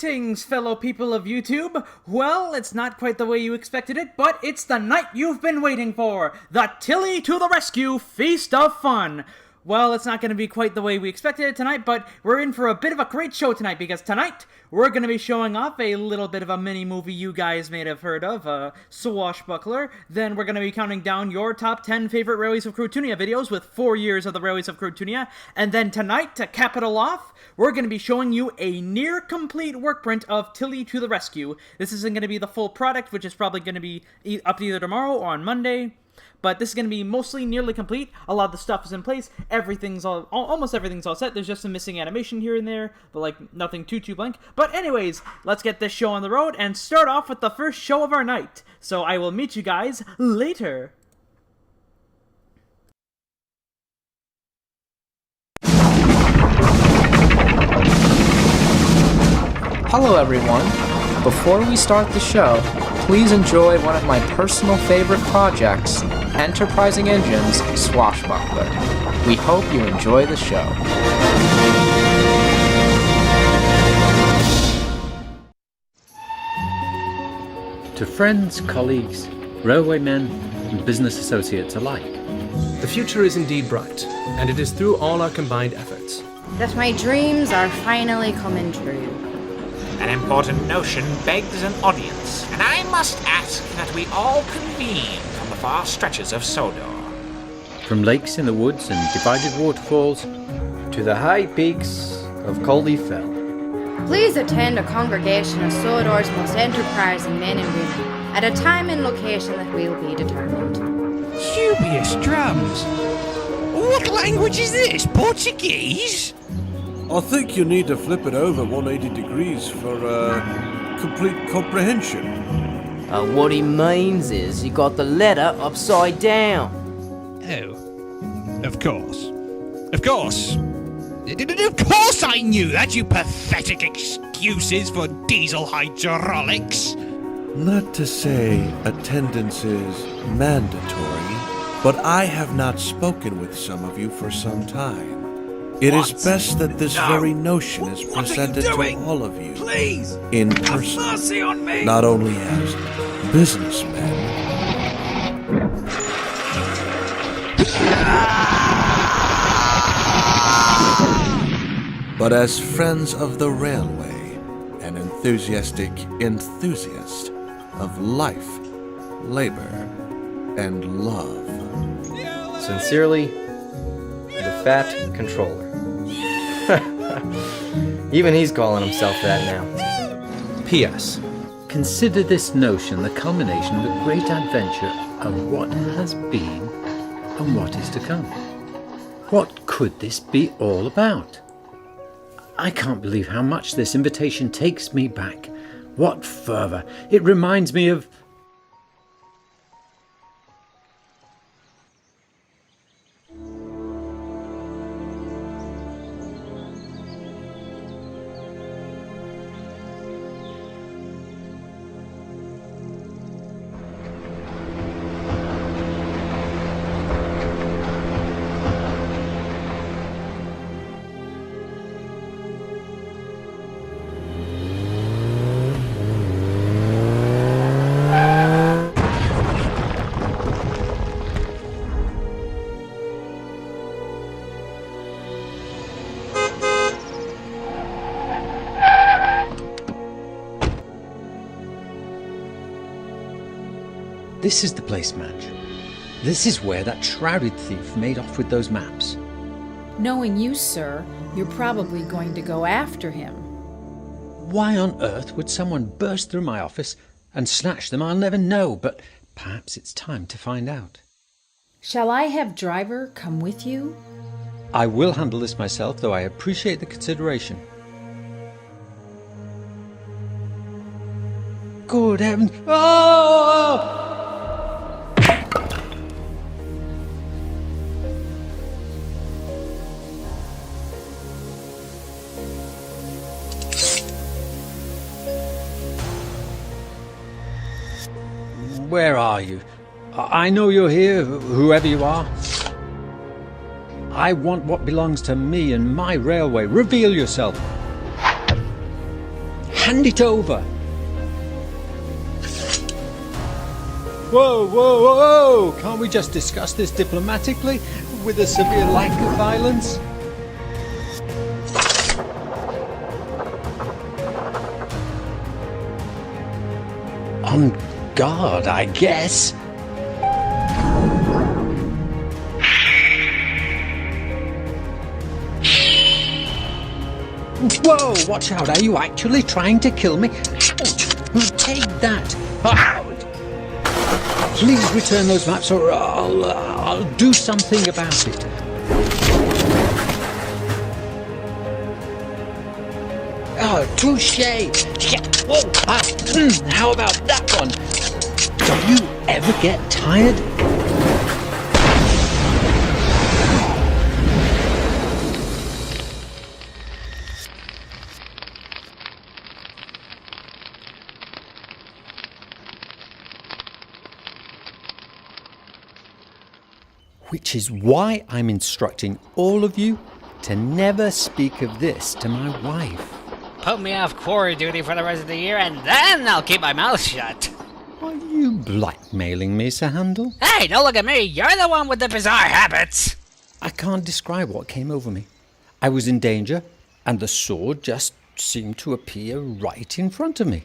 Greetings, fellow people of YouTube. Well, it's not quite the way you expected it, but it's the night you've been waiting for. The Tillie to the Rescue Feast of Fun. Well, it's not going to be quite the way we expected it tonight, but we're in for a bit of a great show tonight, because tonight we're going to be showing off a little bit of a mini-movie you guys may have heard of, Swashbuckler. Then we're going to be counting down your top 10 favorite Railways of Crotoonia videos with 4 years of the Railways of Crotoonia. And then tonight, to cap it all off, we're going to be showing you a near-complete workprint of Tillie to the Rescue. This isn't going to be the full product, which is probably going to be up either tomorrow or on Monday. But this is going to be mostly nearly complete. A lot of the stuff is in place. Almost everything's all set. There's just some missing animation here and there, but like nothing too blank. But anyways, let's get this show on the road and start off with the first show of our night. So I will meet you guys later. Hello everyone. Before we start the show, please enjoy one of my personal favorite projects, Enterprising Engines Swashbuckler. We hope you enjoy the show. To friends, colleagues, railwaymen, and business associates alike. The future is indeed bright, and it is through all our combined efforts that my dreams are finally coming true. An important notion begs an audience, and I must ask that we all convene from the far stretches of Sodor. From lakes in the woods and divided waterfalls, to the high peaks of Coldy Fell. Please attend a congregation of Sodor's most enterprising men and women at a time and location that will be determined. Dubious drums! What language is this? Portuguese? I think you need to flip it over 180 degrees for complete comprehension. What he means is you got the letter upside down. Oh, of course. Of course. Of course I knew that, you pathetic excuses for diesel hydraulics. Not to say attendance is mandatory, but I have not spoken with some of you for some time. It is best that this very notion is presented to all of you, please, in person, have mercy on me. Not only as businessmen, but as friends of the railway, an enthusiastic enthusiast of life, labor, and love. Sincerely, the Fat Controller. Even he's calling himself that now. P.S. Consider this notion the culmination of a great adventure of what has been and what is to come. What could this be all about? I can't believe how much this invitation takes me back. What fervour! It reminds me of... This is the place, Madge. This is where that shrouded thief made off with those maps. Knowing you, sir, you're probably going to go after him. Why on earth would someone burst through my office and snatch them? I'll never know, but perhaps it's time to find out. Shall I have driver come with you? I will handle this myself, though I appreciate the consideration. Good heavens! Oh! Where are you? I know you're here, whoever you are. I want what belongs to me and my railway. Reveal yourself. Hand it over. Whoa, whoa, whoa! Can't we just discuss this diplomatically, with a severe lack of violence? On guard, I guess. Whoa, watch out. Are you actually trying to kill me? Ouch. Take that. Please return those maps or I'll do something about it. Oh, touché. Whoa. How about that one? Don't you ever get tired? Which is why I'm instructing all of you to never speak of this to my wife. Put me off quarry duty for the rest of the year and then I'll keep my mouth shut. Are you blackmailing me, Sir Handel? Hey, don't look at me. You're the one with the bizarre habits. I can't describe what came over me. I was in danger and the sword just seemed to appear right in front of me.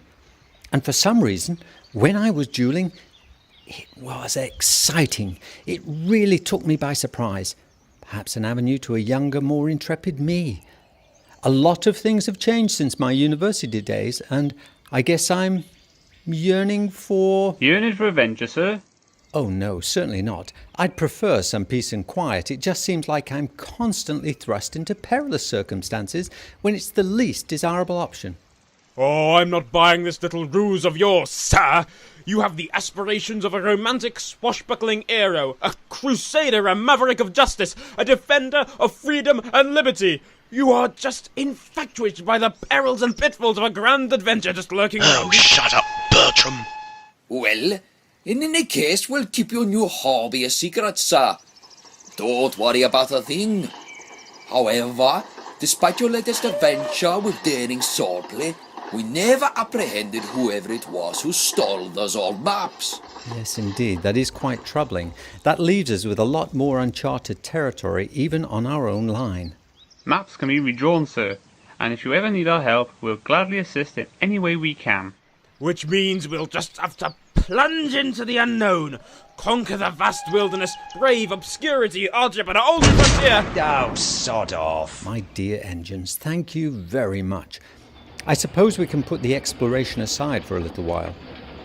And for some reason, when I was dueling, it was exciting. It really took me by surprise. Perhaps an avenue to a younger, more intrepid me. A lot of things have changed since my university days, and I guess I'm yearning for... Yearning for adventure, sir? Oh no, certainly not. I'd prefer some peace and quiet. It just seems like I'm constantly thrust into perilous circumstances when it's the least desirable option. Oh, I'm not buying this little ruse of yours, sir. You have the aspirations of a romantic, swashbuckling hero, a crusader, a maverick of justice, a defender of freedom and liberty. You are just infatuated by the perils and pitfalls of a grand adventure just lurking around. Oh, shut up, Bertram. Well, in any case, we'll keep your new hobby a secret, sir. Don't worry about a thing. However, despite your latest adventure with daring swordplay, we never apprehended whoever it was who stole those old maps. Yes, indeed. That is quite troubling. That leaves us with a lot more uncharted territory, even on our own line. Maps can be redrawn, sir, and if you ever need our help, we'll gladly assist in any way we can. Which means we'll just have to plunge into the unknown, conquer the vast wilderness, brave obscurity, hardship, and a whole new frontier. Oh, sod off. My dear engines, thank you very much. I suppose we can put the exploration aside for a little while.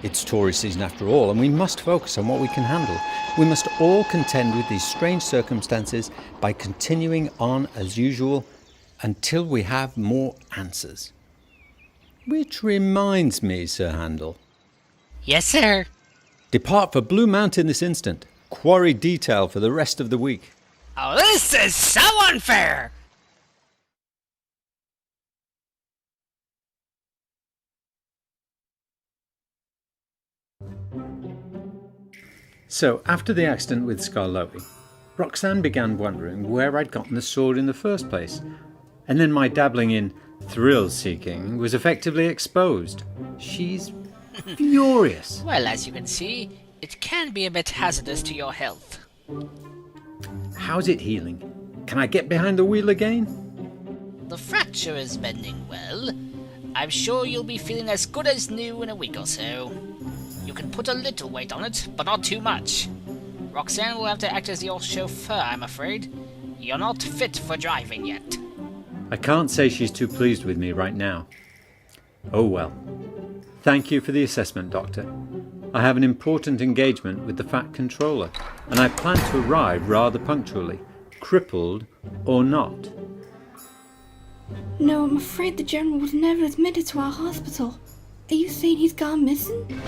It's tourist season after all, and we must focus on what we can handle. We must all contend with these strange circumstances by continuing on as usual until we have more answers. Which reminds me, Sir Handel. Yes, sir. Depart for Blue Mountain this instant. Quarry detail for the rest of the week. Oh, this is so unfair! So, after the accident with Skarloey, Roxanne began wondering where I'd gotten the sword in the first place, and then my dabbling in thrill-seeking was effectively exposed. She's furious. Well, as you can see, it can be a bit hazardous to your health. How's it healing? Can I get behind the wheel again? The fracture is mending well. I'm sure you'll be feeling as good as new in a week or so. You can put a little weight on it, but not too much. Roxanne will have to act as your chauffeur, I'm afraid. You're not fit for driving yet. I can't say she's too pleased with me right now. Oh well. Thank you for the assessment, Doctor. I have an important engagement with the Fat Controller, and I plan to arrive rather punctually, crippled or not. No, I'm afraid the General was never admitted to our hospital. Are you saying he's gone missing?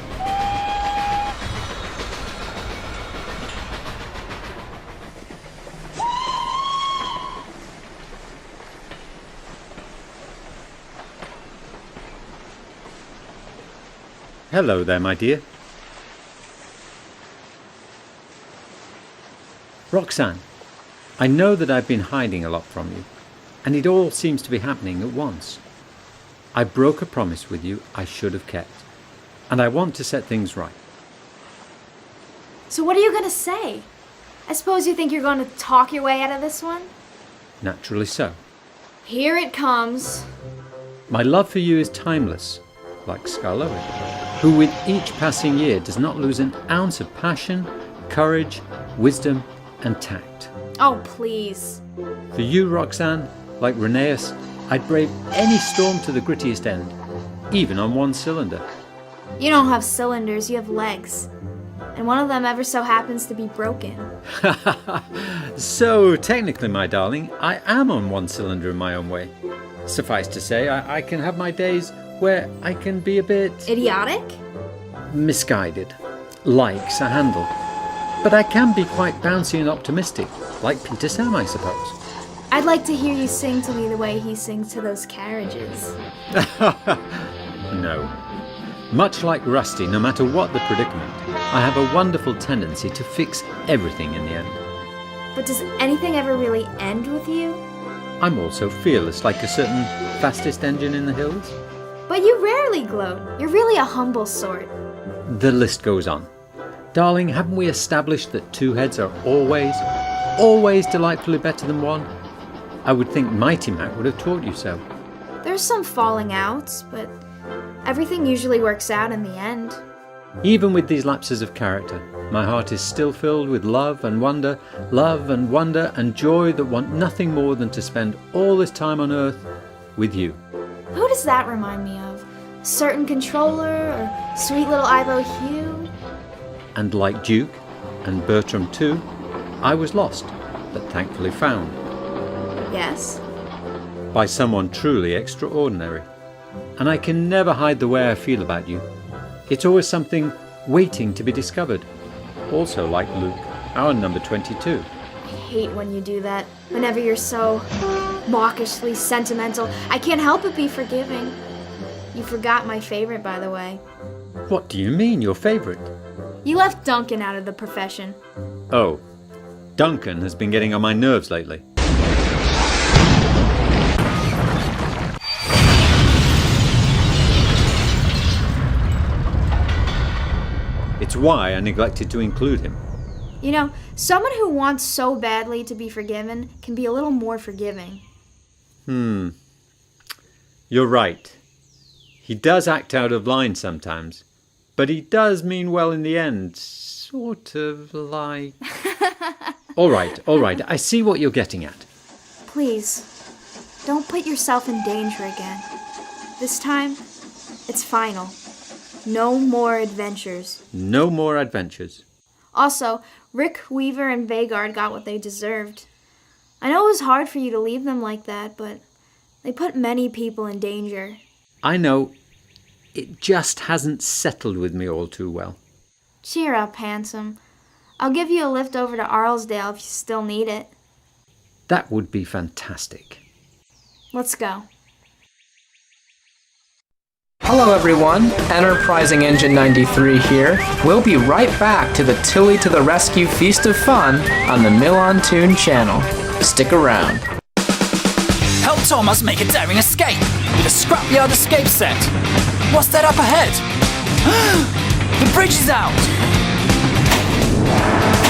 Hello there, my dear. Roxanne, I know that I've been hiding a lot from you, and it all seems to be happening at once. I broke a promise with you I should have kept, and I want to set things right. So what are you gonna say? I suppose you think you're going to talk your way out of this one? Naturally so. Here it comes. My love for you is timeless, like Scarlowe, who with each passing year does not lose an ounce of passion, courage, wisdom, and tact. Oh, please. For you, Roxanne, like Rheneas, I'd brave any storm to the grittiest end, even on one cylinder. You don't have cylinders, you have legs. And one of them ever so happens to be broken. So, technically, my darling, I am on one cylinder in my own way. Suffice to say, I can have my days where I can be a bit... idiotic? Misguided. Likes a handle. But I can be quite bouncy and optimistic, like Peter Sam, I suppose. I'd like to hear you sing to me the way he sings to those carriages. No. Much like Rusty, no matter what the predicament, I have a wonderful tendency to fix everything in the end. But does anything ever really end with you? I'm also fearless, like a certain fastest engine in the hills. But you rarely gloat. You're really a humble sort. The list goes on. Darling, haven't we established that two heads are always delightfully better than one? I would think Mighty Mac would have taught you so. There's some falling outs, but everything usually works out in the end. Even with these lapses of character, my heart is still filled with love and wonder and joy that want nothing more than to spend all this time on Earth with you. Who does that remind me of? A certain controller or sweet little Ivo Hugh? And like Duke, and Bertram too, I was lost, but thankfully found. Yes? By someone truly extraordinary. And I can never hide the way I feel about you. It's always something waiting to be discovered. Also like Luke, our number 22. I hate when you do that. Whenever you're so mawkishly sentimental, I can't help but be forgiving. You forgot my favorite, by the way. What do you mean, your favorite? You left Duncan out of the profession. Oh, Duncan has been getting on my nerves lately. It's why I neglected to include him. You know, someone who wants so badly to be forgiven can be a little more forgiving. You're right. He does act out of line sometimes, but he does mean well in the end. Sort of like... All right, I see what you're getting at. Please, don't put yourself in danger again. This time, it's final. No more adventures. No more adventures. Also, Rick, Weaver, and Vagard got what they deserved. I know it was hard for you to leave them like that, but they put many people in danger. I know. It just hasn't settled with me all too well. Cheer up, handsome. I'll give you a lift over to Arlesdale if you still need it. That would be fantastic. Let's go. Hello everyone, Enterprising Engine 93 here. We'll be right back to the Tillie to the Rescue Feast of Fun on the MilanToon Channel. Stick around. Help Thomas make a daring escape with a scrapyard escape set. What's that up ahead? The bridge is out.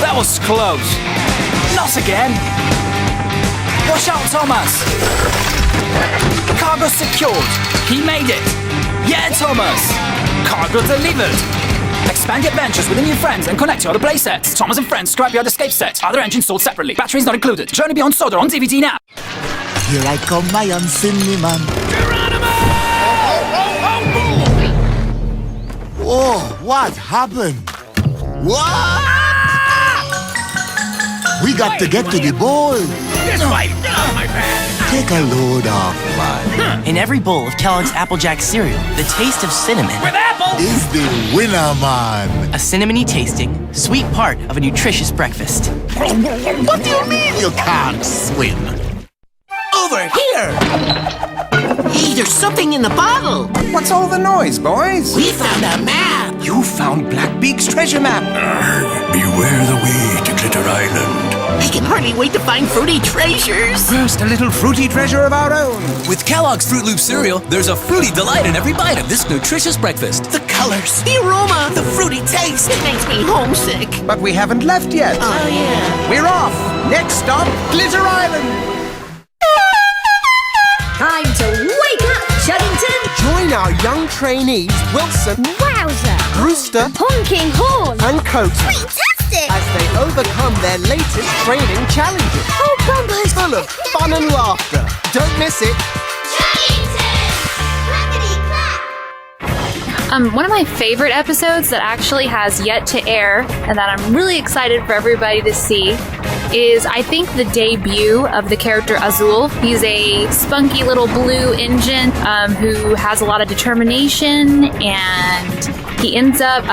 That was close. Not again. Watch out, Thomas. Cargo secured. He made it. Yeah, Thomas! Cargo delivered! Expand your adventures within your friends and connect to other playsets. Thomas and Friends Scrapyard Escape Set. Other engines sold separately. Batteries not included. Journey Beyond Soda on DVD now. Here I come, my unseenly man. Oh, what happened? What? We got to get to the bowl. This way! Get off my pants! Take a load off, man. In every bowl of Kellogg's Applejack cereal, the taste of cinnamon with apple is the winner, man. A cinnamony tasting, sweet part of a nutritious breakfast. What do you mean you can't swim? Over here! Hey, there's something in the bottle! What's all the noise, boys? We found a map! You found Blackbeak's treasure map! Beware the way to Glitter Island. I can hardly wait to find fruity treasures. First, a little fruity treasure of our own. With Kellogg's Fruit Loop cereal, there's a fruity delight in every bite of this nutritious breakfast. The colors, the aroma, the fruity taste. It makes me homesick. But we haven't left yet. Oh, yeah. We're off. Next stop, Glitter Island. Time to wake up, Chuddington! Join our young trainees, Wilson, Wowzer! Brewster, Honking Horn! and Coat, Fantastic! as they overcome their latest training challenges. Oh, bumpers! Full of fun and laughter. Don't miss it. One of my favorite episodes that actually has yet to air and that I'm really excited for everybody to see is, I think, the debut of the character Azul. He's a spunky little blue engine who has a lot of determination, and he ends up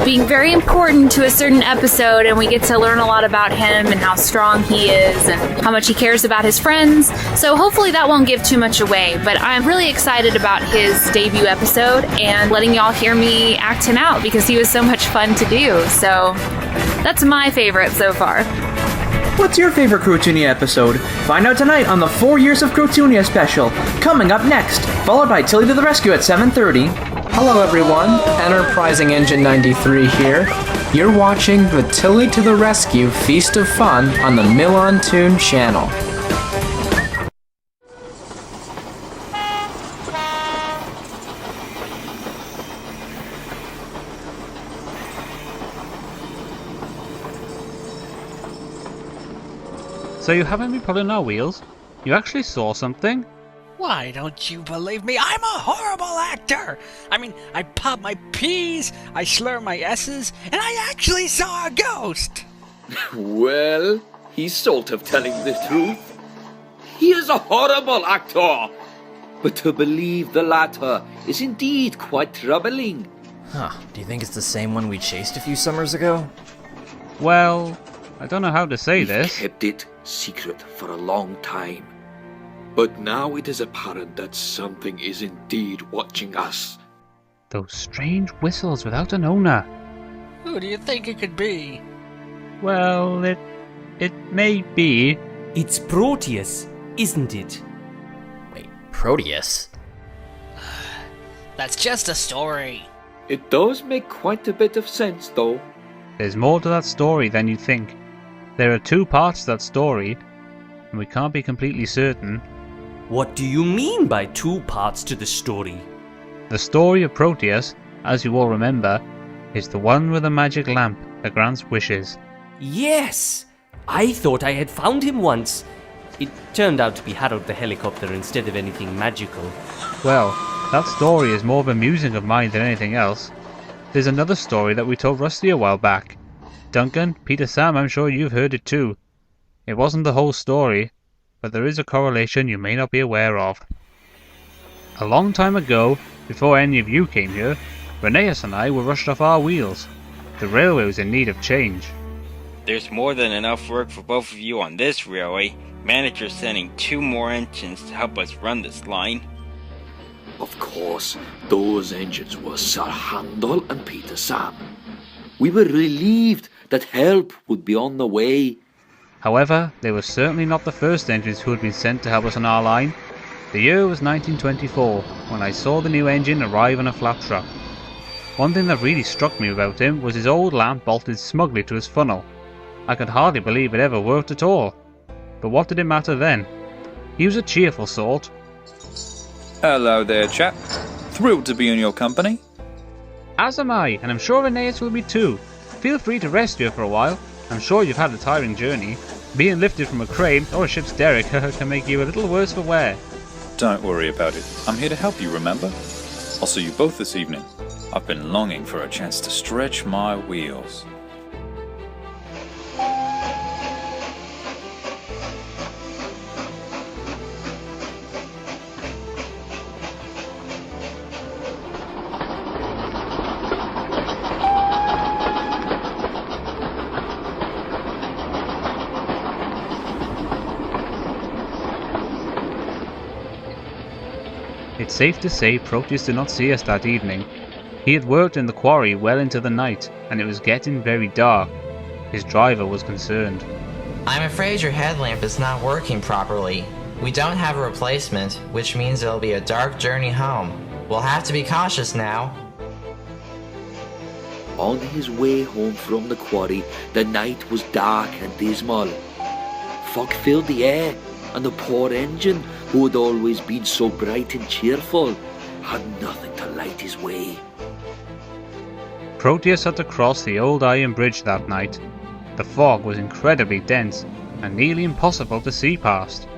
being very important to a certain episode, and we get to learn a lot about him and how strong he is and how much he cares about his friends. So hopefully that won't give too much away, but I'm really excited about his debut episode and letting y'all hear me act him out because he was so much fun to do. So that's my favorite so far. What's your favorite Crotoonia episode? Find out tonight on the 4 Years of Crotoonia special, coming up next, followed by Tillie to the Rescue at 7:30. Hello everyone, Enterprising Engine 93 here. You're watching the Tillie to the Rescue Feast of Fun on the MilanToon Channel. So you haven't been pulling our wheels? You actually saw something? Why don't you believe me? I'm a horrible actor! I mean, I pop my P's, I slur my S's, and I actually saw a ghost! Well, he's sort of telling the truth. He is a horrible actor. But to believe the latter is indeed quite troubling. Huh, do you think it's the same one we chased a few summers ago? Well, I don't know how to say We've this. kept it secret for a long time. But now it is apparent that something is indeed watching us. Those strange whistles without an owner. Who do you think it could be? Well, it may be. It's Proteus, isn't it? Wait, Proteus? That's just a story. It does make quite a bit of sense, though. There's more to that story than you think. There are 2 parts to that story, and we can't be completely certain. What do you mean by 2 parts to the story? The story of Proteus, as you all remember, is the one with the magic lamp that grants wishes. Yes! I thought I had found him once. It turned out to be Harold the helicopter instead of anything magical. Well, that story is more of a musing of mine than anything else. There's another story that we told Rusty a while back. Duncan, Peter, Sam, I'm sure you've heard it too. It wasn't the whole story, but there is a correlation you may not be aware of. A long time ago, before any of you came here, Rheneas and I were rushed off our wheels. The railway was in need of change. There's more than enough work for both of you on this railway. Manager's sending 2 more engines to help us run this line. Of course, those engines were Sir Handel and Peter Sam. We were relieved that help would be on the way. However, they were certainly not the first engines who had been sent to help us on our line. The year was 1924, when I saw the new engine arrive on a flat truck. One thing that really struck me about him was his old lamp bolted smugly to his funnel. I could hardly believe it ever worked at all. But what did it matter then? He was a cheerful sort. Hello there, chap. Thrilled to be in your company. As am I, and I'm sure Rheneas will be too. Feel free to rest here for a while. I'm sure you've had a tiring journey. Being lifted from a crane or a ship's derrick can make you a little worse for wear. Don't worry about it. I'm here to help you, remember? I'll see you both this evening. I've been longing for a chance to stretch my wheels. It's safe to say Proteus did not see us that evening. He had worked in the quarry well into the night, and it was getting very dark. His driver was concerned. I'm afraid your headlamp is not working properly. We don't have a replacement, which means it'll be a dark journey home. We'll have to be cautious now. On his way home from the quarry, the night was dark and dismal. Fog filled the air, and the poor engine, who had always been so bright and cheerful, had nothing to light his way. Proteus had to cross the old iron bridge that night. The fog was incredibly dense and nearly impossible to see past.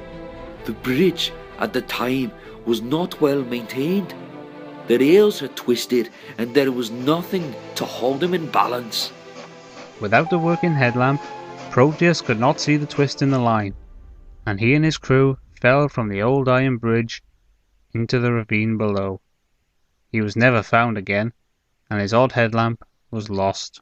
The bridge at the time was not well maintained. The rails had twisted and there was nothing to hold them in balance. Without the working headlamp, Proteus could not see the twist in the line, and he and his crew fell from the old iron bridge into the ravine below. He was never found again, and his odd headlamp was lost.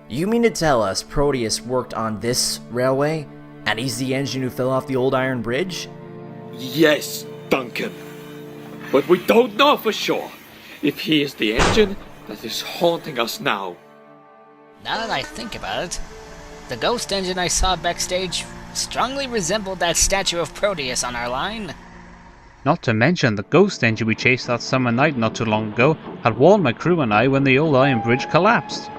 You mean to tell us Proteus worked on this railway, and he's the engine who fell off the old iron bridge? Yes, Duncan. But we don't know for sure if he is the engine that is haunting us now. Now that I think about it, the ghost engine I saw backstage strongly resembled that statue of Proteus on our line. Not to mention the ghost engine we chased that summer night not too long ago had warned my crew and I when the old iron bridge collapsed.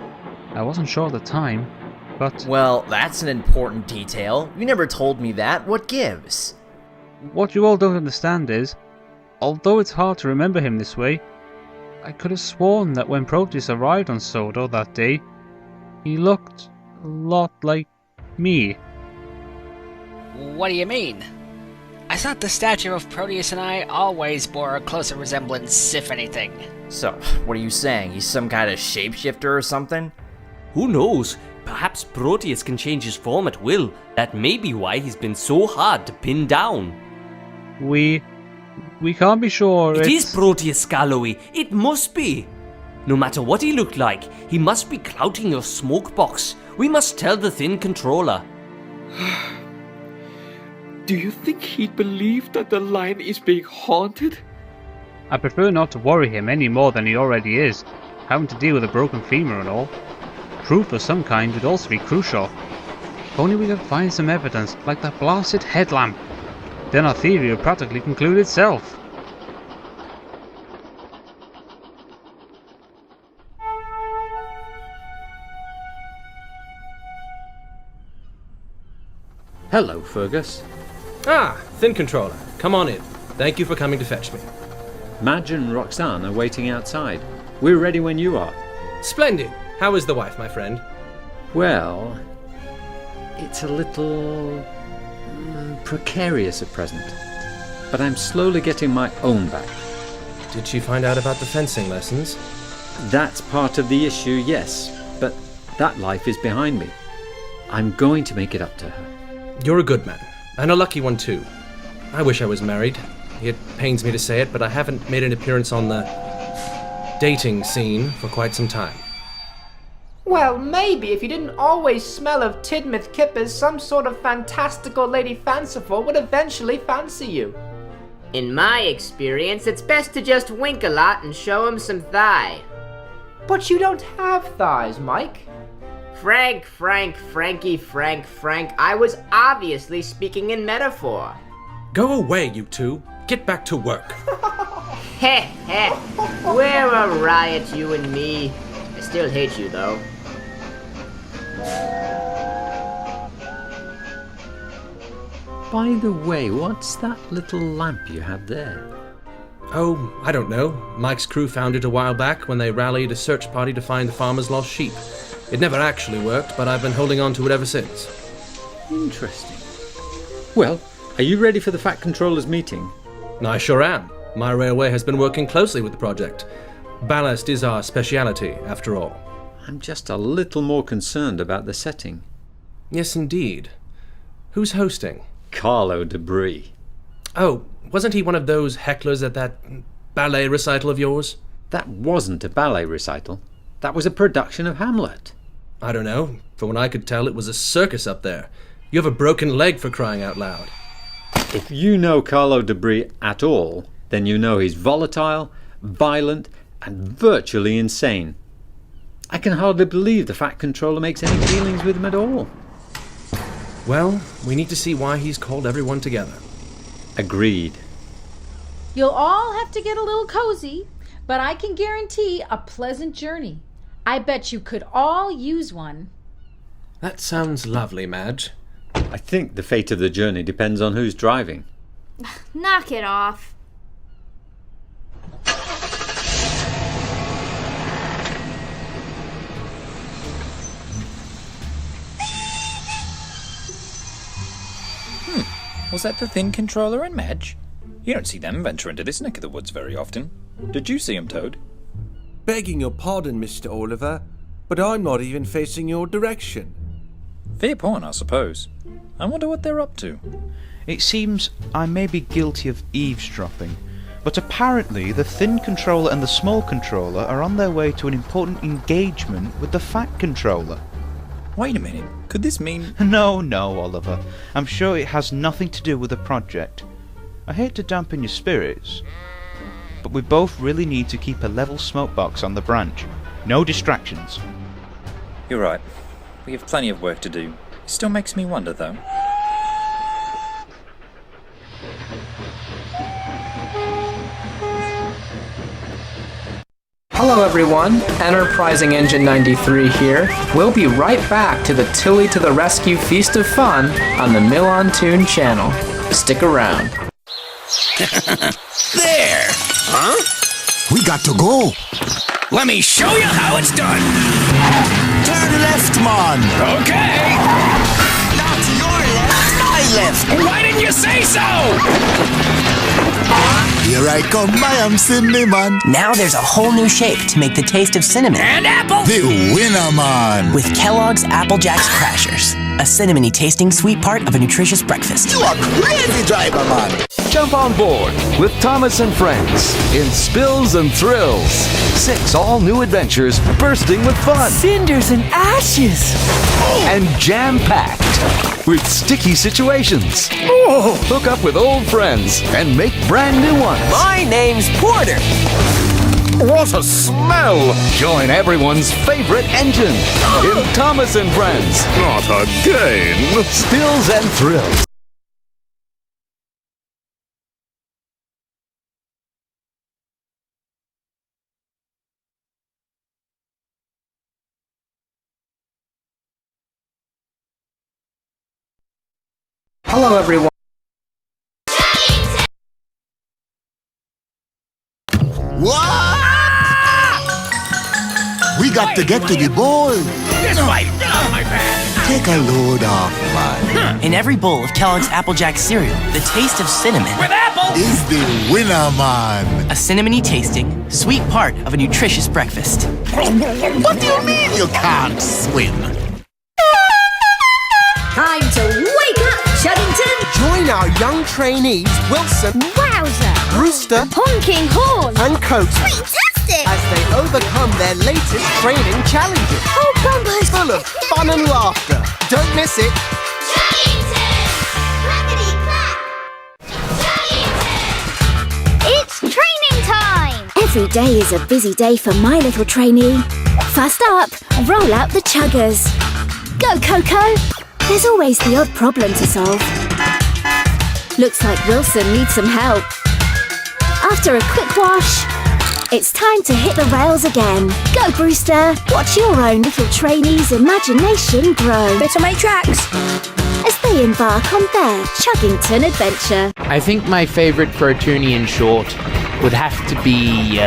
I wasn't sure at the time, but... Well, that's an important detail. You never told me that. What gives? What you all don't understand is, although it's hard to remember him this way, I could have sworn that when Proteus arrived on Sodor that day, he looked a lot like me. What do you mean? I thought the statue of Proteus and I always bore a closer resemblance, if anything. So, what are you saying? He's some kind of shapeshifter or something? Who knows? Perhaps Proteus can change his form at will. That may be why he's been so hard to pin down. We can't be sure. It is Proteus Galloway. It must be. No matter what he looked like, he must be clouting your smoke box. We must tell the Thin Controller. Do you think he'd believe that the line is being haunted? I prefer not to worry him any more than he already is, having to deal with a broken femur and all. Proof of some kind would also be crucial. If only we could find some evidence, like that blasted headlamp. Then our theory would practically conclude itself. Hello, Fergus. Ah, Thin Controller. Come on in. Thank you for coming to fetch me. Madge and Roxanne are waiting outside. We're ready when you are. Splendid. How is the wife, my friend? Well, it's a little precarious at present, but I'm slowly getting my own back. Did she find out about the fencing lessons? That's part of the issue, yes, but that life is behind me. I'm going to make it up to her. You're a good man, and a lucky one too. I wish I was married. It pains me to say it, but I haven't made an appearance on the dating scene for quite some time. Well, maybe if you didn't always smell of Tidmouth kippers, some sort of fantastical lady fanciful would eventually fancy you. In my experience, it's best to just wink a lot and show him some thigh. But you don't have thighs, Mike. Frank, I was obviously speaking in metaphor. Go away, you two. Get back to work. Heh heh. We're a riot, you and me. I still hate you, though. By the way, what's that little lamp you have there? Oh, I don't know. Mike's crew found it a while back when they rallied a search party to find the farmer's lost sheep. It never actually worked, but I've been holding on to it ever since. Interesting. Well, are you ready for the Fat Controller's meeting? I sure am. My railway has been working closely with the project. Ballast is our speciality, after all. I'm just a little more concerned about the setting. Yes, indeed. Who's hosting? Carlo Debris. Oh, wasn't he one of those hecklers at that ballet recital of yours? That wasn't a ballet recital. That was a production of Hamlet. I don't know. From what I could tell, it was a circus up there. You have a broken leg, for crying out loud. If you know Carlo Debris at all, then you know he's volatile, violent, and virtually insane. I can hardly believe the Fat Controller makes any dealings with him at all. Well, we need to see why he's called everyone together. Agreed. You'll all have to get a little cozy, but I can guarantee a pleasant journey. I bet you could all use one. That sounds lovely, Madge. I think the fate of the journey depends on who's driving. Knock it off. Was that the Thin Controller and Madge? You don't see them venture into this neck of the woods very often. Did you see 'em, Toad? Begging your pardon, Mr. Oliver, but I'm not even facing your direction. Fair point, I suppose. I wonder what they're up to. It seems I may be guilty of eavesdropping, but apparently the Thin Controller and the Small Controller are on their way to an important engagement with the Fat Controller. Wait a minute, could this mean... No, Oliver. I'm sure it has nothing to do with the project. I hate to dampen your spirits, but we both really need to keep a level smoke box on the branch. No distractions. You're right. We have plenty of work to do. It still makes me wonder, though. Hello everyone, Enterprising Engine 93 here. We'll be right back to the Tillie to the Rescue Feast of Fun on the MilanToon Channel. Stick around. There! Huh? We got to go. Let me show you how it's done. Turn left, man. Okay. Not your left, my left. Why didn't you say so? Here I come, I am cinnamon. Now there's a whole new shape to make the taste of cinnamon. And apple. The winner, man. With Kellogg's Apple Jacks Crashers, a cinnamony tasting sweet part of a nutritious breakfast. You are crazy driver, man. Jump on board with Thomas and Friends in Spills and Thrills. 6 all-new adventures bursting with fun. Cinders and ashes. And jam-packed with sticky situations. Hook up with old friends and make brand new ones. My name's Porter. What a smell! Join everyone's favorite engine in Thomas and Friends. Not again. Spills and Thrills. Hello everyone. We got to get to the ball. This way. Get off my back. Take a load off, man. In every bowl of Kellogg's Apple Jack cereal, the taste of cinnamon with apple is the winner, man. A cinnamony tasting, sweet part of a nutritious breakfast. What do you mean you can't swim? Time to wake up, Chuggington! Join our young trainees, Wilson, Wowzer! Brewster, Honking Horn! and Coach, Fantastic! as they overcome their latest training challenges. Oh, bumpers! Full of fun and laughter. Don't miss it. It's training time! Every day is a busy day for my little trainee. First up, roll out the chuggers. Go, Coco! There's always the odd problem to solve. Looks like Wilson needs some help. After a quick wash, it's time to hit the rails again. Go, Brewster! Watch your own little trainee's imagination grow. Better make tracks! As they embark on their Chuggington adventure. I think my favorite Crotoonian short would have to be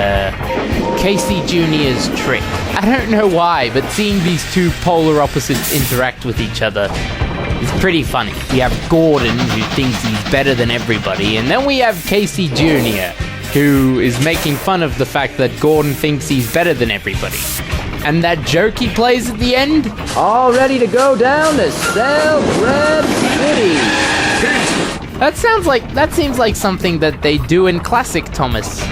Casey Jr.'s Trick. I don't know why, but seeing these two polar opposites interact with each other is pretty funny. We have Gordon, who thinks he's better than everybody, and then we have Casey Jr., who is making fun of the fact that Gordon thinks he's better than everybody. And that joke he plays at the end? All ready to go down to Sailbread City. That seems like something that they do in classic Thomas.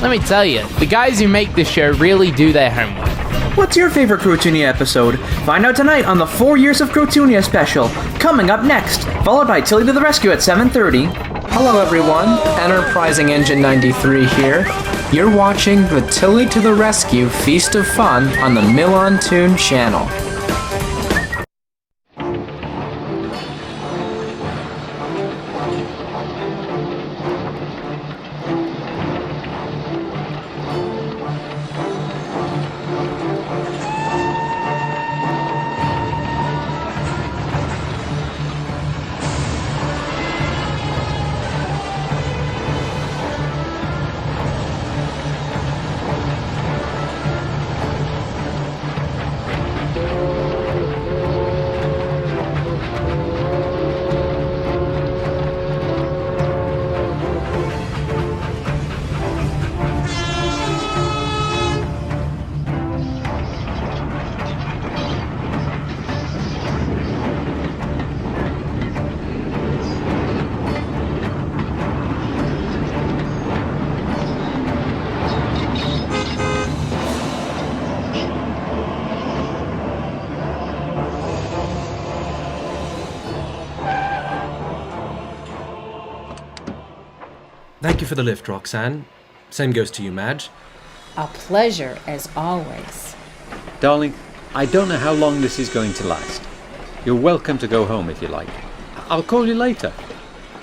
Let me tell you, the guys who make this show really do their homework. What's your favorite Crotoonia episode? Find out tonight on the 4 Years of Crotoonia special, coming up next, followed by Tillie to the Rescue at 7:30. Hello everyone, Enterprising Engine 93 here. You're watching the Tillie to the Rescue Feast of Fun on the MilanToon Channel. you for the lift, Roxanne. Same goes to you, Madge. A pleasure, as always. Darling, I don't know how long this is going to last. You're welcome to go home if you like. I'll call you later.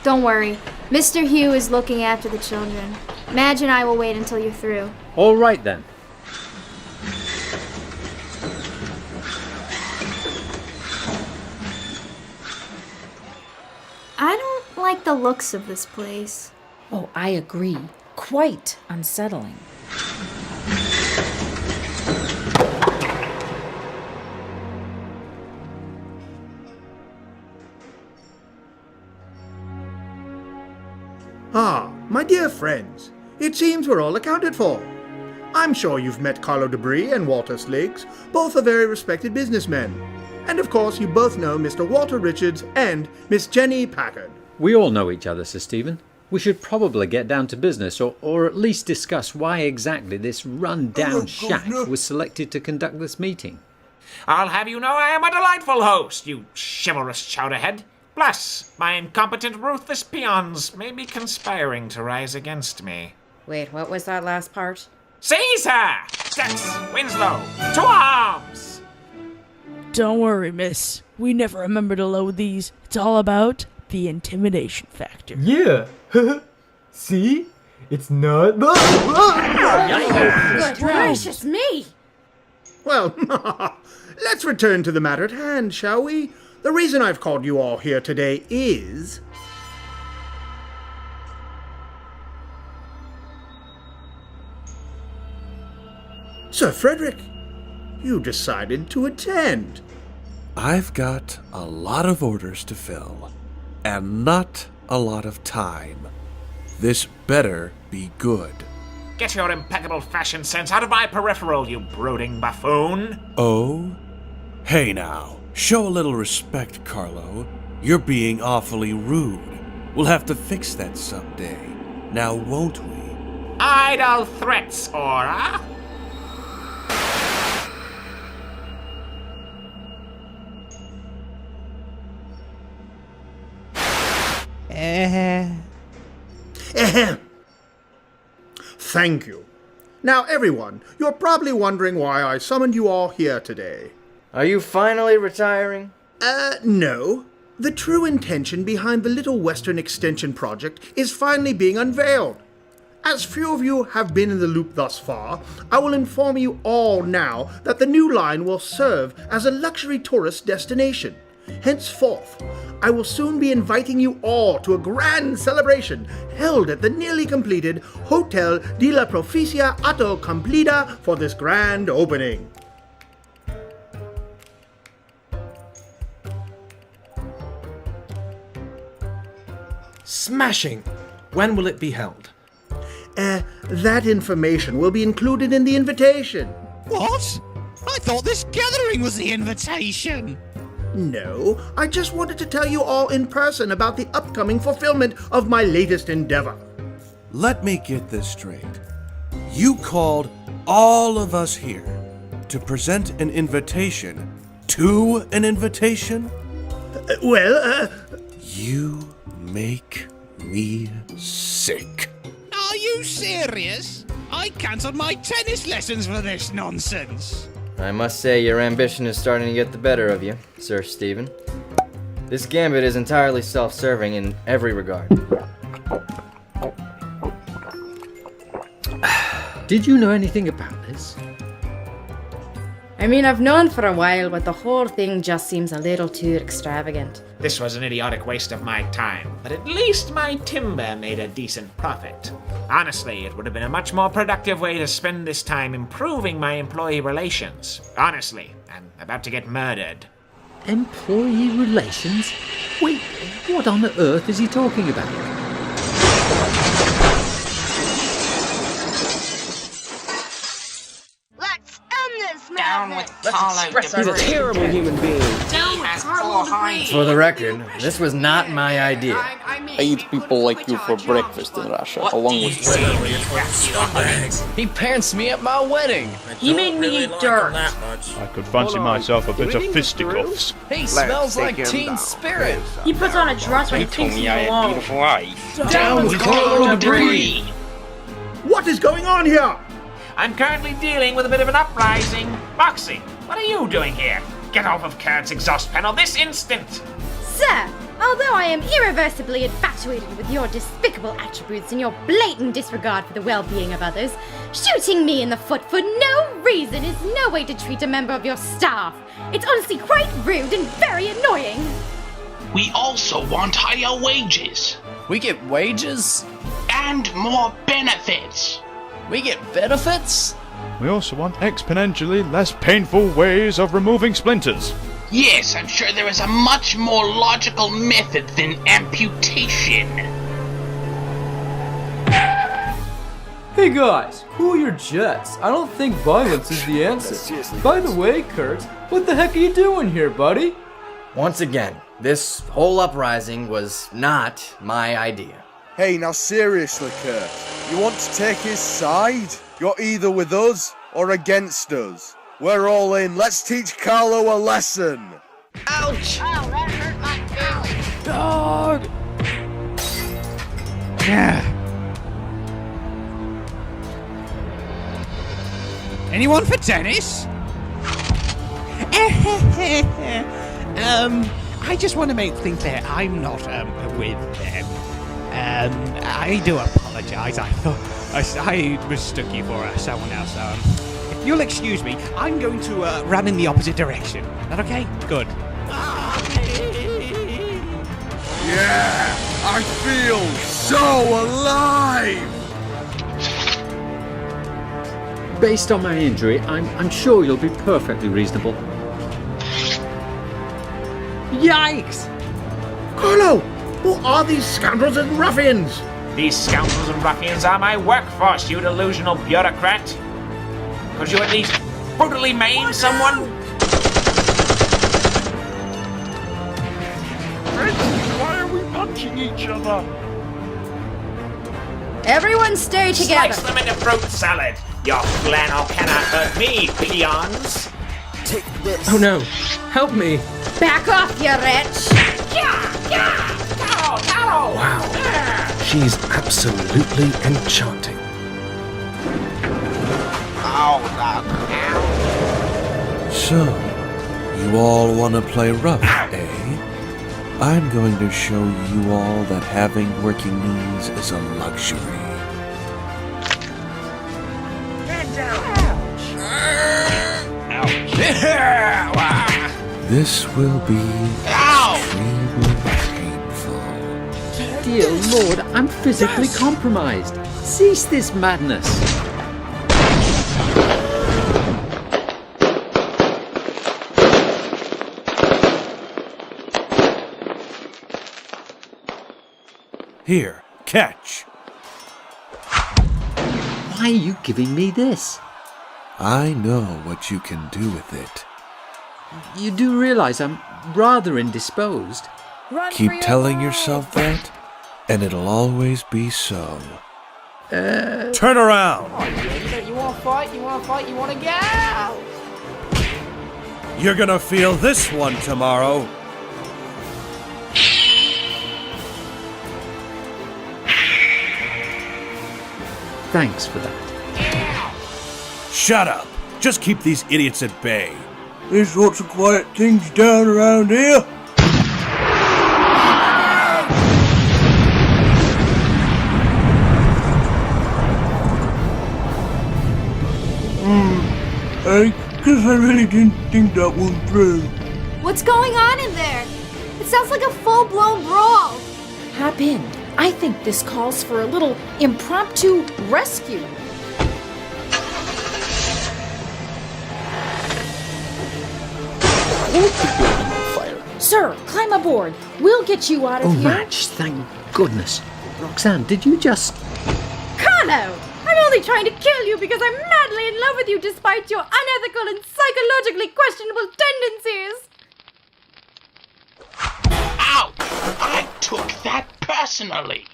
Don't worry. Mr. Hugh is looking after the children. Madge and I will wait until you're through. All right then. I don't like the looks of this place. Oh, I agree. Quite unsettling. Ah, my dear friends, it seems we're all accounted for. I'm sure you've met Carlo Debris and Walter Sliggs, both are very respected businessmen. And of course you both know Mr. Walter Richards and Miss Jenny Packard. We all know each other, Sir Stephen. We should probably get down to business, or at least discuss why exactly this run-down shack was selected to conduct this meeting. I'll have you know I am a delightful host, you chivalrous chowderhead. Plus, my incompetent, ruthless peons may be conspiring to rise against me. Wait, what was that last part? Caesar! Dex, Winslow, to arms! Don't worry, miss. We never remember to load these. It's all about the intimidation factor. Yeah. See? It's not... Good gracious me! Well, let's return to the matter at hand, shall we? The reason I've called you all here today is... Sir Frederick, you decided to attend. I've got a lot of orders to fill, and not a lot of time. This better be good. Get your impeccable fashion sense out of my peripheral, you brooding buffoon! Oh? Hey now. Show a little respect, Carlo. You're being awfully rude. We'll have to fix that someday. Now, won't we? Idle threats, Aura! Thank you. Now, everyone, you're probably wondering why I summoned you all here today. Are you finally retiring? No. The true intention behind the Little Western Extension project is finally being unveiled. As few of you have been in the loop thus far, I will inform you all now that the new line will serve as a luxury tourist destination. Henceforth, I will soon be inviting you all to a grand celebration held at the nearly completed Hotel de la Provincia Auto Completa for this grand opening. Smashing! When will it be held? That information will be included in the invitation. What? I thought this gathering was the invitation. No, I just wanted to tell you all in person about the upcoming fulfillment of my latest endeavor. Let me get this straight. You called all of us here to present an invitation to an invitation? You make me sick. Are you serious? I cancelled my tennis lessons for this nonsense. I must say your ambition is starting to get the better of you, Sir Stephen. This gambit is entirely self-serving in every regard. Did you know anything about this? I mean, I've known for a while, but the whole thing just seems a little too extravagant. This was an idiotic waste of my time, but at least my timber made a decent profit. Honestly, it would have been a much more productive way to spend this time improving my employee relations. Honestly, I'm about to get murdered. Employee relations? Wait, what on earth is he talking about? Down with Carlo. He's a terrible human being. Down with Carlo. For the record, this was not my idea. I eat people like you for breakfast in Russia, along with He pants me at my wedding. He made me eat dirt. I could fancy myself a bit of fisticuffs. He smells like teen spirit. He puts on a dress when he takes me along. Down with Carlo debris. What is going on here? I'm currently dealing with a bit of an uprising. Moxie, what are you doing here? Get off of Kurt's exhaust panel this instant! Sir, although I am irreversibly infatuated with your despicable attributes and your blatant disregard for the well-being of others, shooting me in the foot for no reason is no way to treat a member of your staff. It's honestly quite rude and very annoying. We also want higher wages. We get wages? And more benefits. We get benefits? We also want exponentially less painful ways of removing splinters. Yes, I'm sure there is a much more logical method than amputation. Hey guys, cool your jets. I don't think violence is the answer. By the way, Kurt, what the heck are you doing here, buddy? Once again, this whole uprising was not my idea. Hey, now seriously, Kurt. You want to take his side? You're either with us or against us. We're all in. Let's teach Carlo a lesson. Ouch! Oh, that hurt my feelings. Dog! Anyone for tennis? I just want to make things clear. I'm not with them. I do apologise. I thought I mistook you for someone else. If you'll excuse me, I'm going to run in the opposite direction. Is that okay? Good. Yeah, I feel so alive. Based on my injury, I'm sure you'll be perfectly reasonable. Yikes! Carlo, who are these scoundrels and ruffians? These scoundrels and ruffians are my workforce, you delusional bureaucrat. Could you at least brutally maim someone? Why are we punching each other? Everyone stay together. Slice them into fruit salad. Your flannel cannot hurt me, peons. Take this. Oh no, help me. Back off, you wretch. Wow, she's absolutely enchanting. So, you all want to play rough, eh? I'm going to show you all that having working knees is a luxury. This will be extremely painful. Dear Lord, I'm physically compromised. Cease this madness. Here, catch. Why are you giving me this? I know what you can do with it. You do realize I'm rather indisposed. Keep telling yourself that, and it'll always be so. Turn around! You want to fight? You want to fight? You want to get out? You're gonna feel this one tomorrow. Thanks for that. Shut up! Just keep these idiots at bay. There's lots of quiet things down around here. I guess I really didn't think that one through. What's going on in there? It sounds like a full-blown brawl. Hop in. I think this calls for a little impromptu rescue. Sir, climb aboard. We'll get you out of here. Ratch, thank goodness. Roxanne, did you just... Carlo! I'm only trying to kill you because I'm madly in love with you despite your unethical and psychologically questionable tendencies. Ow! I'm took that personally.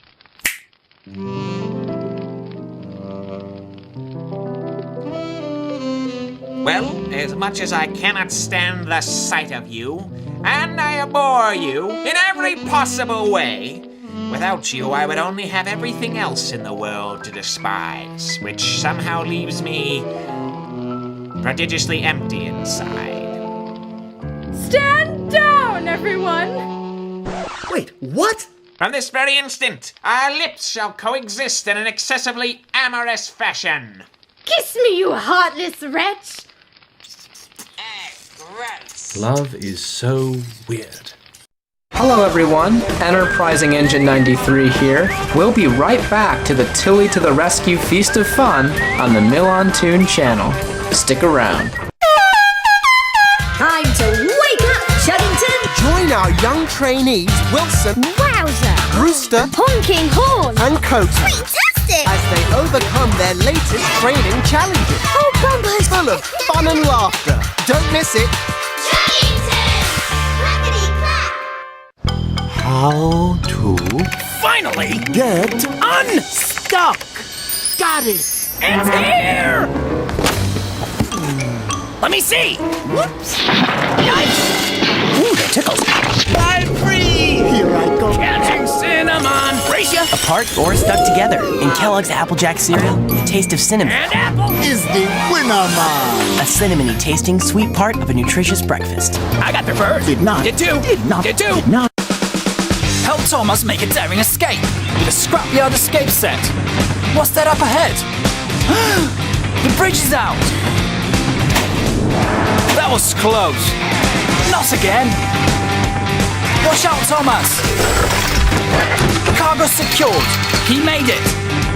Well, as much as I cannot stand the sight of you, and I abhor you in every possible way, without you I would only have everything else in the world to despise, which somehow leaves me prodigiously empty inside. Stand down, everyone! Wait, what? From this very instant, our lips shall coexist in an excessively amorous fashion. Kiss me, you heartless wretch! Love is so weird. Hello everyone, Enterprising Engine 93 here. We'll be right back to the Tillie to the Rescue Feast of Fun on the MilanToon Channel. Stick around. Time to wake up, Chuggington! Join our young trainees, Wilson, Wowzer! Brewster, Honking Horn! and Coates, Fantastic! as they overcome their latest training challenges. Oh, bumpers! Full of fun and laughter. Don't miss it. How to Finally! get Unstuck! got it. It's here! Let me see! Whoops! Yikes! Ooh, that tickles. I'm free! Here I go. Catching cinnamon! Brace ya! Apart or stuck together. In Kellogg's Applejack cereal, the taste of cinnamon And apple! Is the winner, man. a cinnamony tasting sweet part of a nutritious breakfast. I got there first! Did not. Did two! Did not. Did two! Did not. Help Thomas make a daring escape with a scrapyard escape set. What's that up ahead? The bridge is out! That was close. Not again! Watch out, Thomas! Cargo secured. He made it.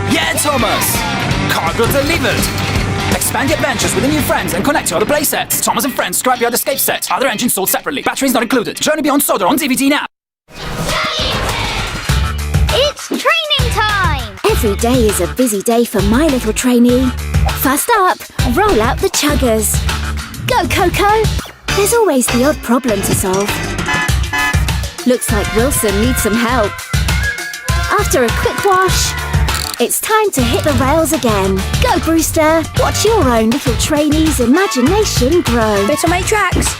Yeah, Thomas! Cargo delivered. Expand your adventures with the new friends and connect to other playsets. Thomas and Friends Scrapyard Escape Set. Other engines sold separately. Batteries not included. Journey Beyond Soda on DVD now. It's training time! Every day is a busy day for my little trainee. First up, roll out the chuggers. Go, Coco! There's always the odd problem to solve. Looks like Wilson needs some help. After a quick wash, it's time to hit the rails again. Go, Brewster! Watch your own little trainee's imagination grow. Bit on my tracks.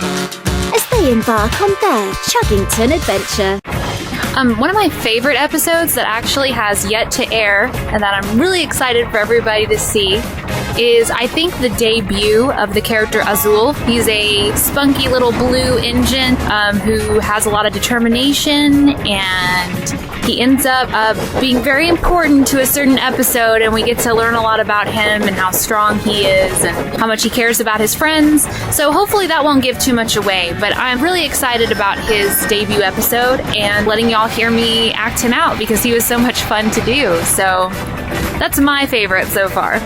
As they embark on their Chuggington adventure. One of my favorite episodes that actually has yet to air and that I'm really excited for everybody to see is, I think, the debut of the character Azul. He's a spunky little blue engine who has a lot of determination, and he ends up being very important to a certain episode, and we get to learn a lot about him and how strong he is and how much he cares about his friends. So hopefully that won't give too much away, but I'm really excited about his debut episode and letting y'all hear me act him out because he was so much fun to do. So that's my favorite so far.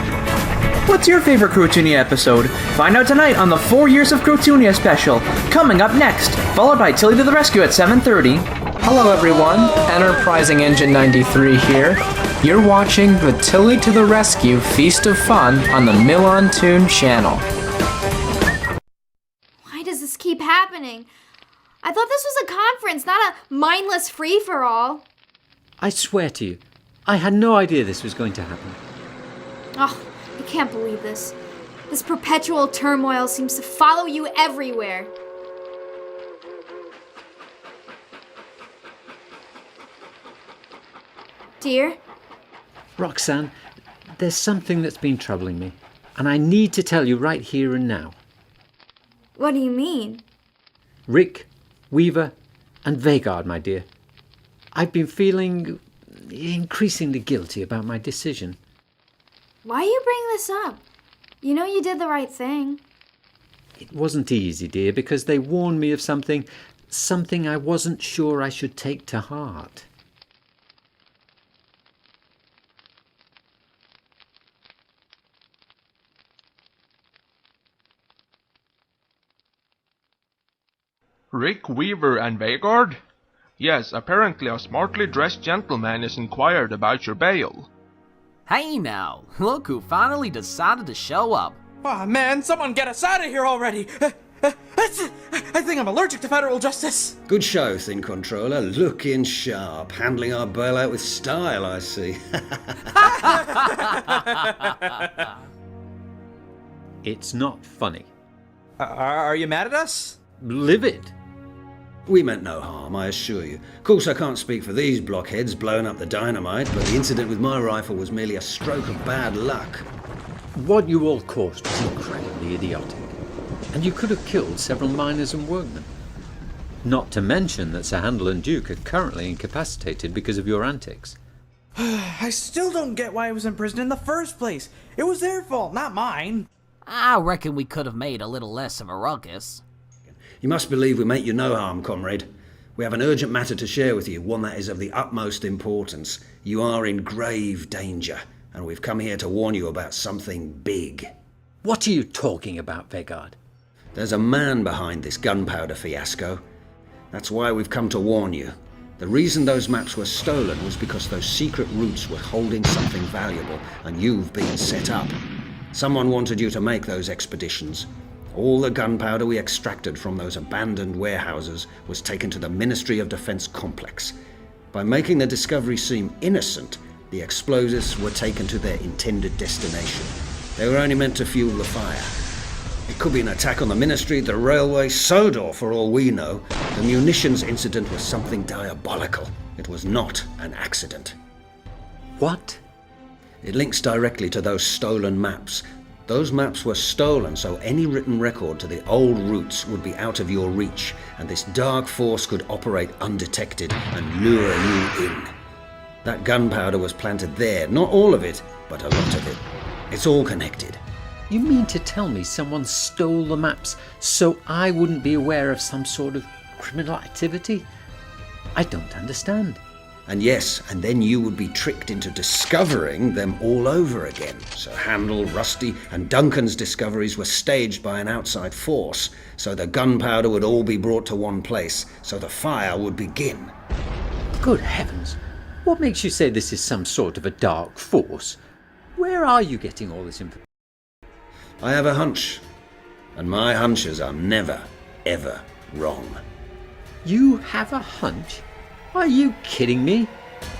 What's your favorite Crotoonia episode? Find out tonight on the 4 Years of Crotoonia special, coming up next, followed by Tillie to the Rescue at 7:30. Hello everyone, Enterprising Engine 93 here. You're watching the Tillie to the Rescue Feast of Fun on the MilanToon Channel. Why does this keep happening? I thought this was a conference, not a mindless free-for-all. I swear to you, I had no idea this was going to happen. Oh, I can't believe this. This perpetual turmoil seems to follow you everywhere. Dear? Roxanne, there's something that's been troubling me, and I need to tell you right here and now. What do you mean? Rick, Weaver, and Vagard, my dear. I've been feeling increasingly guilty about my decision. Why are you bringing this up? You know you did the right thing. It wasn't easy, dear, because they warned me of something I wasn't sure I should take to heart. Rick, Weaver, and Vagard? Yes, apparently a smartly dressed gentleman has inquired about your bail. Hey now, look who finally decided to show up. Aw, man, someone get us out of here already! I think I'm allergic to federal justice. Good show, Thin Controller. Looking sharp. Handling our bailout with style, I see. It's not funny. Are you mad at us? Livid. We meant no harm, I assure you. Of course, I can't speak for these blockheads blowing up the dynamite, but the incident with my rifle was merely a stroke of bad luck. What you all caused was incredibly idiotic, and you could have killed several miners and workmen. Not to mention that Sir Handel and Duke are currently incapacitated because of your antics. I still don't get why I was in prison in the first place. It was their fault, not mine. I reckon we could have made a little less of a ruckus. You must believe we meant you no harm, comrade. We have an urgent matter to share with you, one that is of the utmost importance. You are in grave danger, and we've come here to warn you about something big. What are you talking about, Vegard? There's a man behind this gunpowder fiasco. That's why we've come to warn you. The reason those maps were stolen was because those secret routes were holding something valuable, and you've been set up. Someone wanted you to make those expeditions. All the gunpowder we extracted from those abandoned warehouses was taken to the Ministry of Defense complex. By making the discovery seem innocent, the explosives were taken to their intended destination. They were only meant to fuel the fire. It could be an attack on the Ministry, the railway, Sodor, for all we know. The munitions incident was something diabolical. It was not an accident. What? It links directly to those stolen maps. Those maps were stolen, so any written record to the old routes would be out of your reach, and this dark force could operate undetected and lure you in. That gunpowder was planted there, not all of it, but a lot of it. It's all connected. You mean to tell me someone stole the maps so I wouldn't be aware of some sort of criminal activity? I don't understand. And yes, and then you would be tricked into discovering them all over again. So Handel, Rusty, and Duncan's discoveries were staged by an outside force, so the gunpowder would all be brought to one place, so the fire would begin. Good heavens! What makes you say this is some sort of a dark force? Where are you getting all this information? I have a hunch, and my hunches are never, ever wrong. You have a hunch? Are you kidding me?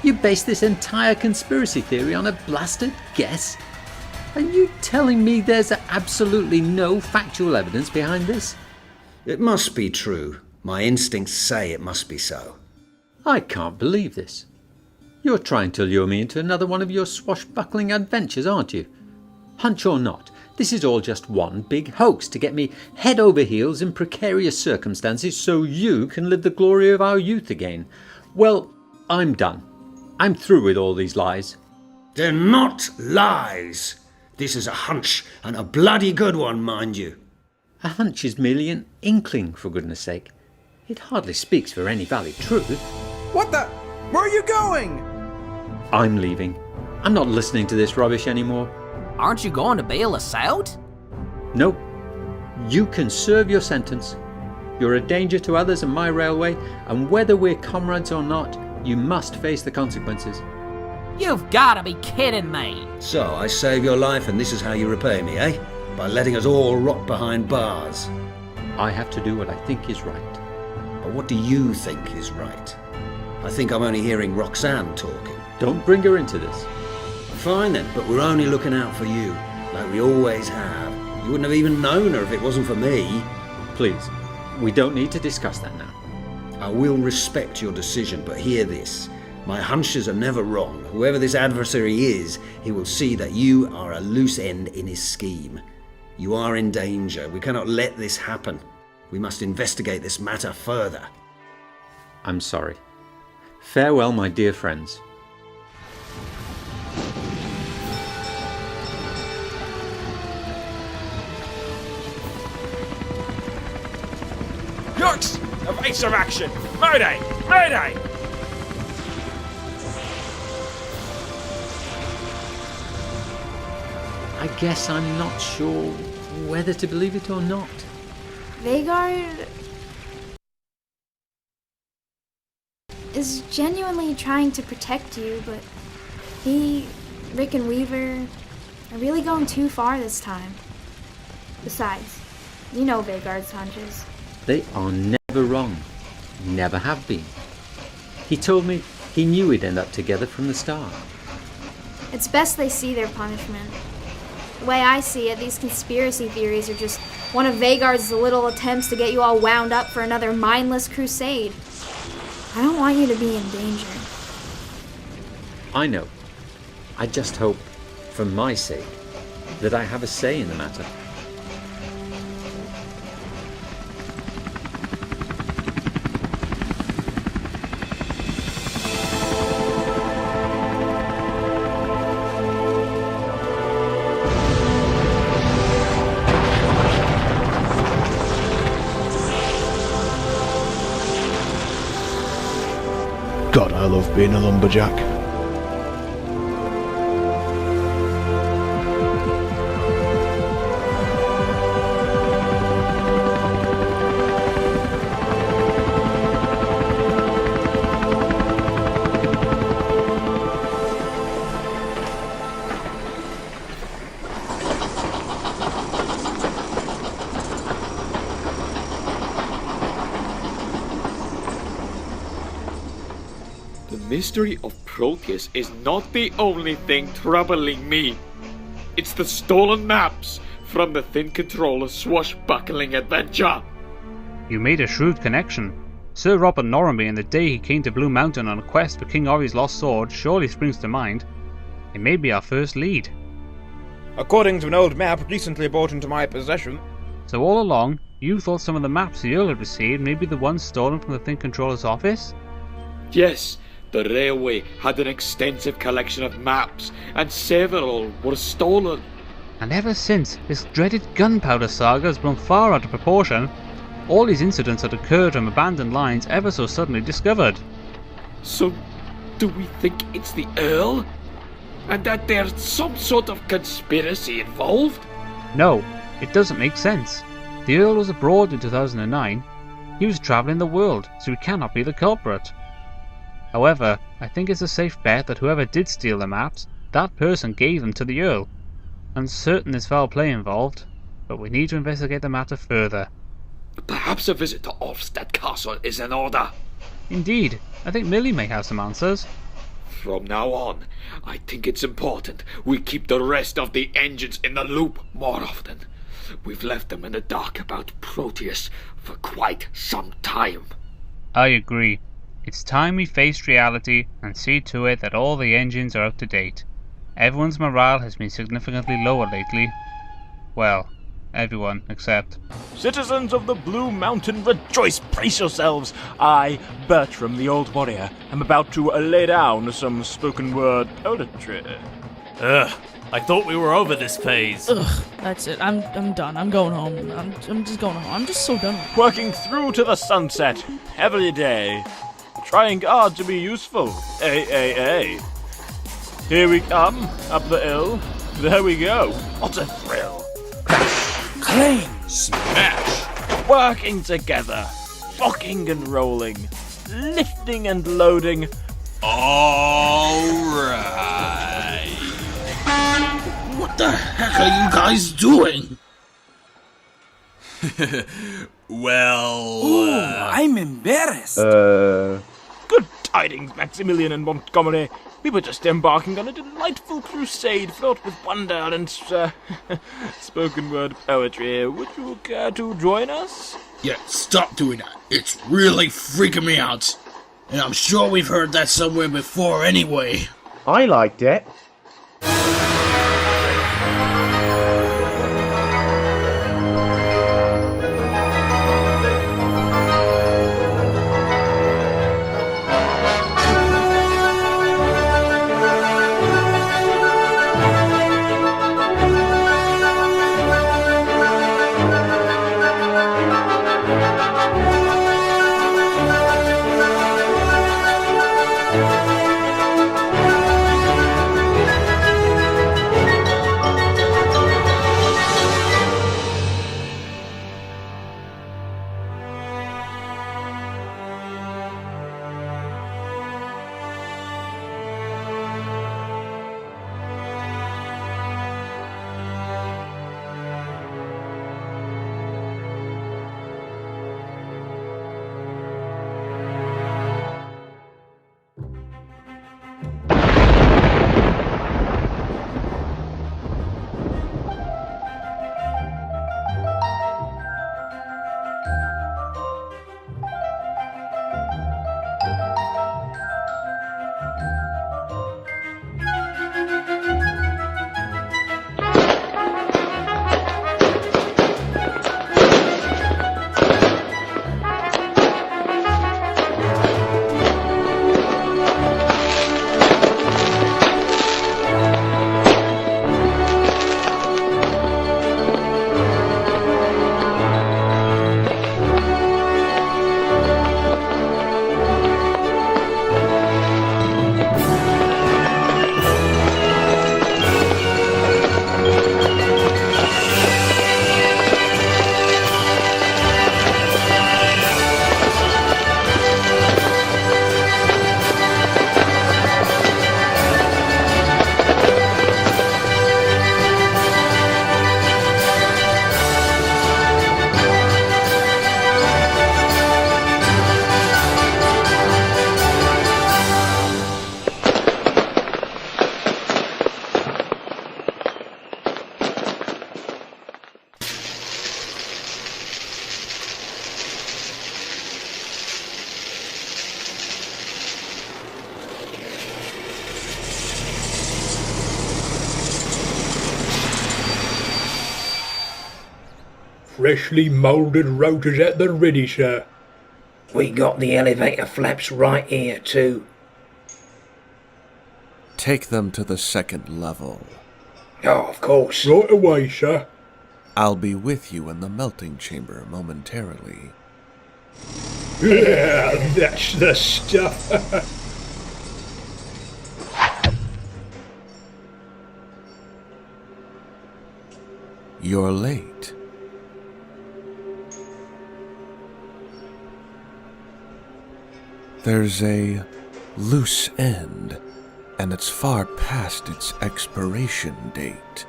You base this entire conspiracy theory on a blasted guess? Are you telling me there's absolutely no factual evidence behind this? It must be true. My instincts say it must be so. I can't believe this. You're trying to lure me into another one of your swashbuckling adventures, aren't you? Hunch or not, this is all just one big hoax to get me head over heels in precarious circumstances so you can live the glory of our youth again. Well, I'm done. I'm through with all these lies. They're not lies. This is a hunch, and a bloody good one, mind you. A hunch is merely an inkling, for goodness sake. It hardly speaks for any valid truth. What the? Where are you going? I'm leaving. I'm not listening to this rubbish anymore. Aren't you going to bail us out? Nope. You can serve your sentence. You're a danger to others and my railway, and whether we're comrades or not, you must face the consequences. You've gotta be kidding me! So, I save your life and this is how you repay me, eh? By letting us all rot behind bars. I have to do what I think is right. But what do you think is right? I think I'm only hearing Roxanne talking. Don't bring her into this. Fine then, but we're only looking out for you, like we always have. You wouldn't have even known her if it wasn't for me. Please, we don't need to discuss that now. I will respect your decision, but hear this. My hunches are never wrong. Whoever this adversary is, he will see that you are a loose end in his scheme. You are in danger. We cannot let this happen. We must investigate this matter further. I'm sorry. Farewell, my dear friends. Yorks! Evasive action! Mayday! Mayday! I guess I'm not sure whether to believe it or not. Vegard is genuinely trying to protect you, but he, Rick and Weaver, are really going too far this time. Besides, You know Vagard's hunches. They are never wrong. Never have been. He told me he knew we'd end up together from the start. It's best they see their punishment. The way I see it, these conspiracy theories are just one of Vagard's little attempts to get you all wound up for another mindless crusade. I don't want you to be in danger. I know. I just hope, for my sake, that I have a say in the matter. God, I love being a lumberjack. The mystery of Proteus is not the only thing troubling me. It's the stolen maps from the thin control of swashbuckling adventure. You made a shrewd connection. Sir Robert Norramby and the day he came to Blue Mountain on a quest for King Ori's lost sword surely springs to mind. It may be our first lead. According to an old map recently brought into my possession. So all along, you thought some of the maps the Earl had received may be the ones stolen from the Thin Controller's office? Yes, the railway had an extensive collection of maps, and several were stolen. And ever since, this dreaded gunpowder saga has blown far out of proportion. All these incidents had occurred from abandoned lines ever so suddenly discovered. So, do we think it's the Earl? And that there's some sort of conspiracy involved? No, it doesn't make sense. The Earl was abroad in 2009. He was travelling the world, so he cannot be the culprit. However, I think it's a safe bet that whoever did steal the maps, that person gave them to the Earl. I'm certain there's foul play involved, but we need to investigate the matter further. Perhaps a visit to Orfstead Castle is in order. Indeed, I think Millie may have some answers. From now on, I think it's important we keep the rest of the engines in the loop more often. We've left them in the dark about Proteus for quite some time. I agree. It's time we faced reality and see to it that all the engines are up to date. Everyone's morale has been significantly lower lately. Well, everyone except... Citizens of the Blue Mountain, rejoice, brace yourselves! I, Bertram the Old Warrior, am about to lay down some spoken word poetry. Ugh, I thought we were over this phase. Ugh, that's it. I'm done. I'm going home. I'm just going home. I'm just so done. Working through to the sunset, every day. Trying hard to be useful. Here we come, up the hill. There we go. What a thrill. Clang! Smash! Working together. Rocking and rolling. Lifting and loading. Alright. What the heck are you guys doing? Well... Ooh, I'm embarrassed. Good tidings, Maximilian and Montgomery. We were just embarking on a delightful crusade fraught with wonder and spoken word poetry. Would you care to join us? Yeah, stop doing that. It's really freaking me out. And I'm sure we've heard that somewhere before anyway. I liked it. freshly moulded rotors at the ready, sir. We got the elevator flaps right here, too. Take them to the second level. Oh, of course. Right away, sir. I'll be with you in the melting chamber momentarily. Yeah, that's the stuff. You're late. There's a loose end, and it's far past its expiration date.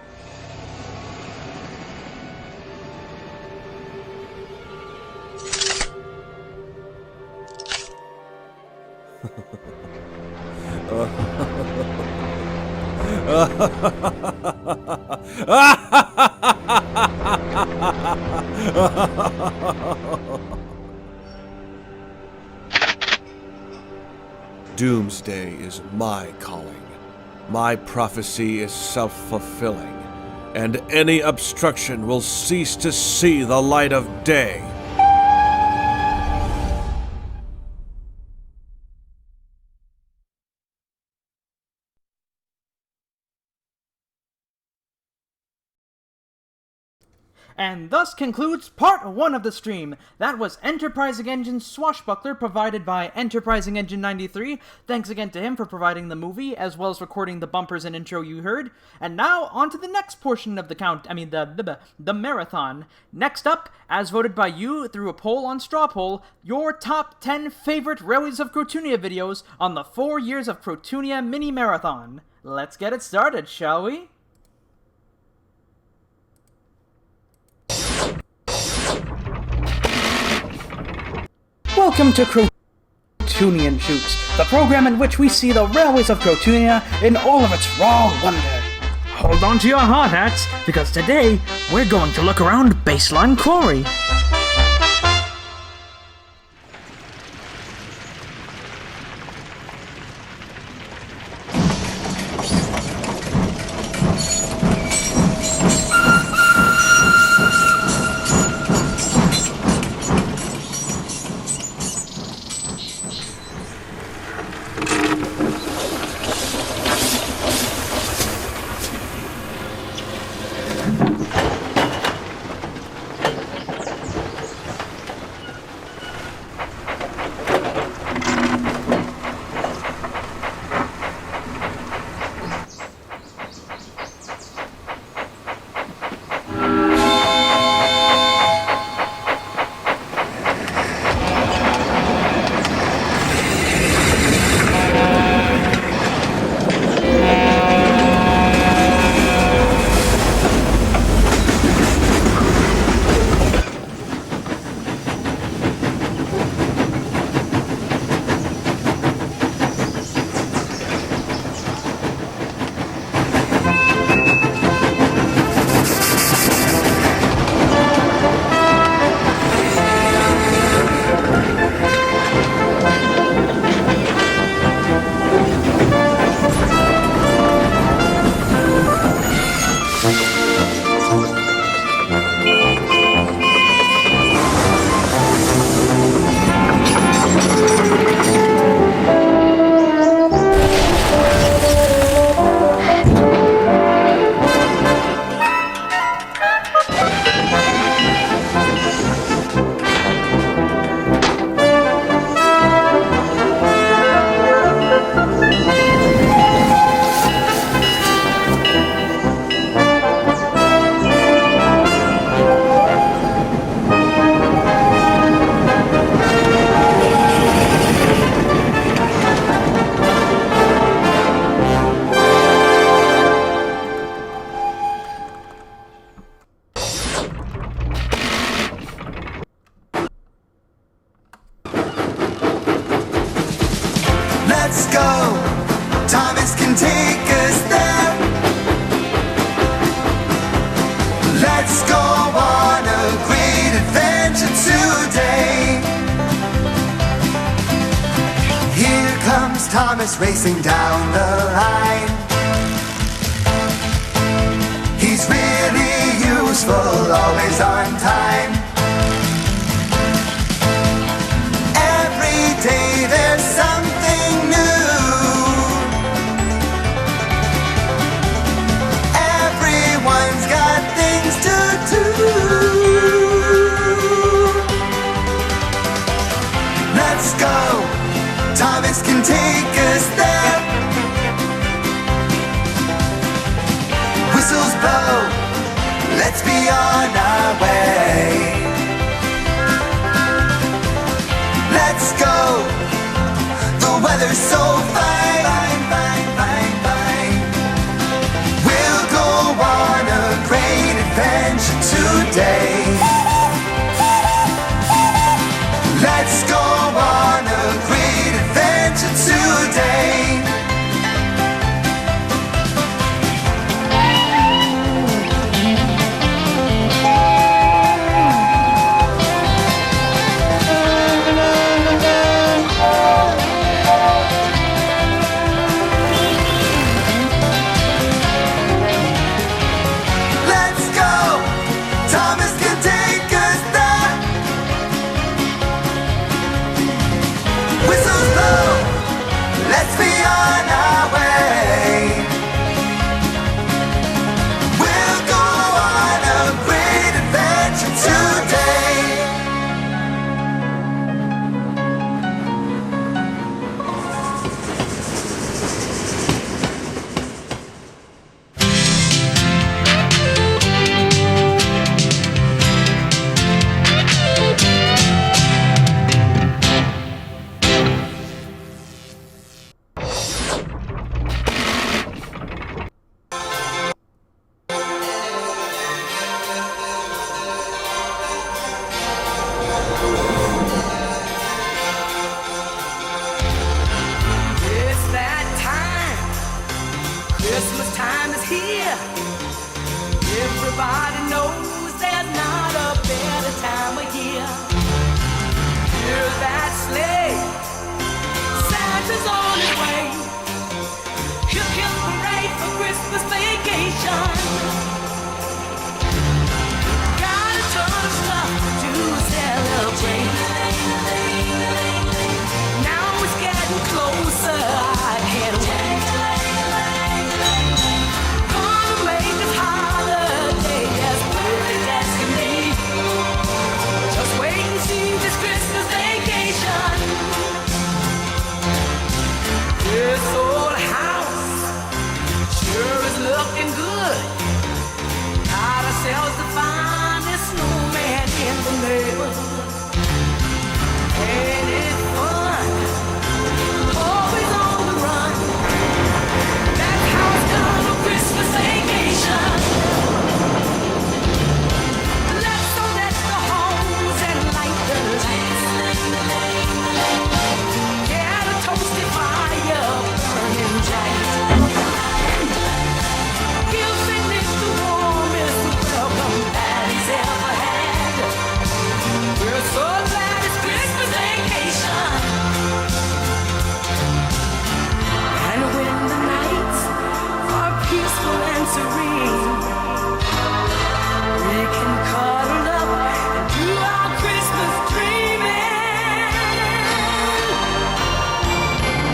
Doomsday is my calling. My prophecy is self-fulfilling, and any obstruction will cease to see the light of day. And thus concludes part 1 of the stream. That was Enterprising Engine Swashbuckler, provided by Enterprising Engine 93. Thanks again to him for providing the movie, as well as recording the bumpers and intro you heard. And now, on to the next portion of the marathon. Next up, as voted by you through a poll on Straw Poll, your top 10 favorite Railways of Crotoonia videos on the 4 Years of Crotoonia mini-marathon. Let's get it started, shall we? Welcome to Crotoonian Shoots, the program in which we see the Railways of Crotoonia in all of its raw wonder. Hold on to your hard hats, because today we're going to look around Baseline Quarry. Let's go. Thomas can take us there. Let's go on a great adventure today. Here comes Thomas racing down the line. He's really useful, always on time. Everybody knows there's not a better time of year. Hear that sleigh, Santa's on his way. Hip hip parade for Christmas vacation. Got a ton of stuff to celebrate. Now it's getting closer, I can't wait. Gonna make this holiday as perfect as can be. Just wait and see this Christmas vacation. This old house sure is looking good. Got ourselves the finest snowman in the neighborhood. Ain't it fun? Always on the run. That's how it's done on Christmas vacation. Let's all let the homes and light the lights. Get a toasty fire burning bright. Give St. Nick the warmest welcome that he's ever had. We're so glad it's Christmas vacation. And when the nights are peaceful and serene, we can cuddle up and do our Christmas dreaming.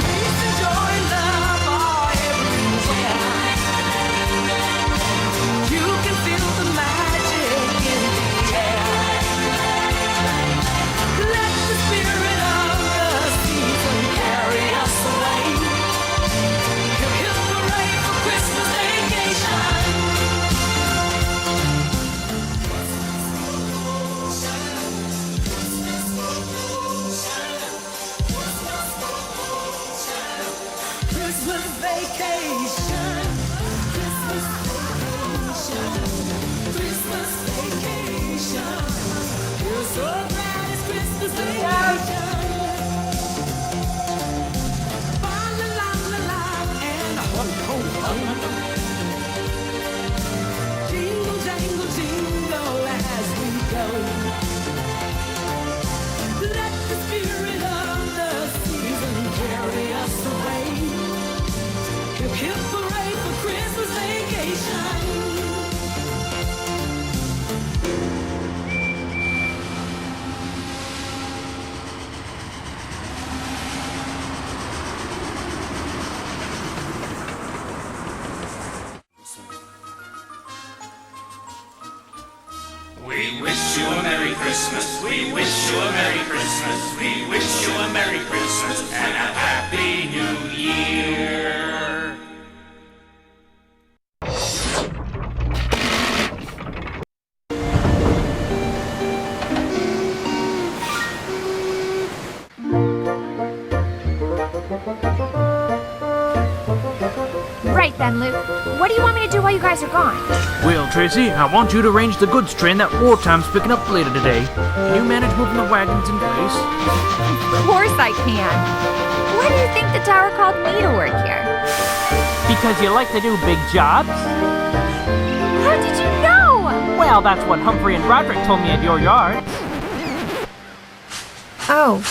Peace and joy and love are everywhere. You can feel the magic in the air. Let the spirit of the season carry us away. Hip hip hooray for Christmas vacation. Christmas vacation. Christmas vacation. Christmas vacation. We're so glad it's Christmas vacation. Ba la la la la and a ho ho ho. Jingle jangle jingle as we go. Let the spirit of the season carry us away. Hip hip hooray for Christmas vacation. We wish you a Merry Christmas. We wish you a Merry Christmas. We wish you a Merry Christmas and a Happy New Year. Right then, Luke. What do you want me to do while you guys are gone? Well, Tracy, I want you to arrange the goods train that Wartime's picking up later today. Can you manage moving the wagons in place? Of course I can. Why do you think the tower called me to work here? Because you like to do big jobs? How did you know? Well, that's what Humphrey and Roderick told me at your yard. Oh,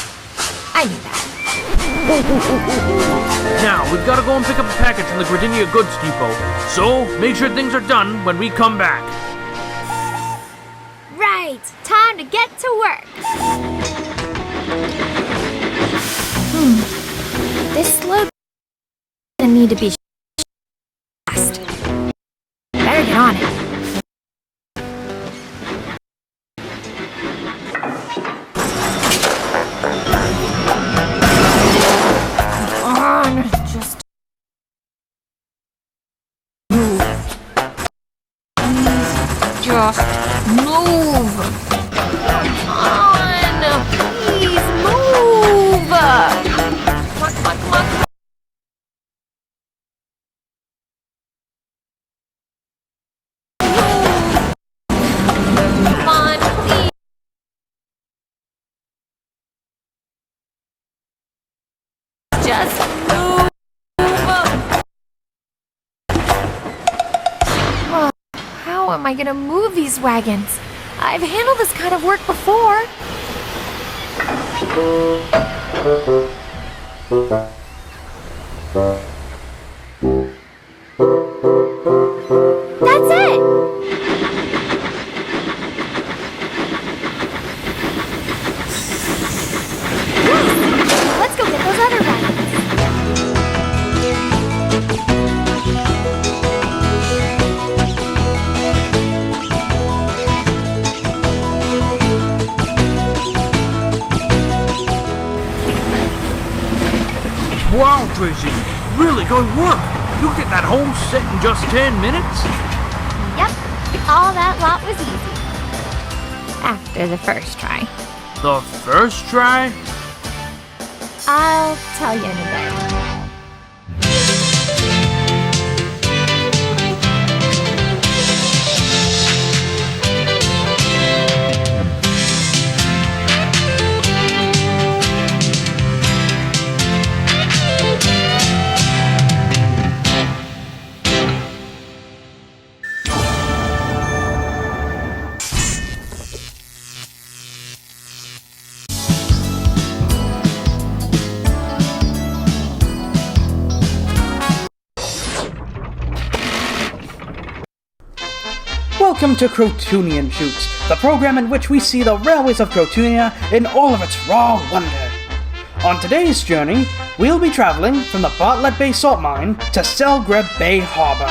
I knew that. Now, we've got to go and pick up a package from the Crotoonia Goods Depot. So, make sure things are done when we come back. Right, time to get to work. This slow gonna need to be fast. Better get on it. Just move. Just move. Come on, please move. Come on, come on, come on. Come on, please. Just move. How am am I gonna move these wagons? I've handled this kind of work before. That's it! Let's go get those other wagons. Wow, Tracy, really good work. You get that whole set in just 10 minutes? Yep, all that lot was easy. After the first try. The first try? I'll tell you in a bit. Welcome to Crotoonian Shoots, the program in which we see the Railways of Crotoonia in all of its raw wonder. On today's journey, we'll be traveling from the Bartlett Bay Salt Mine to Selgreb Bay Harbor.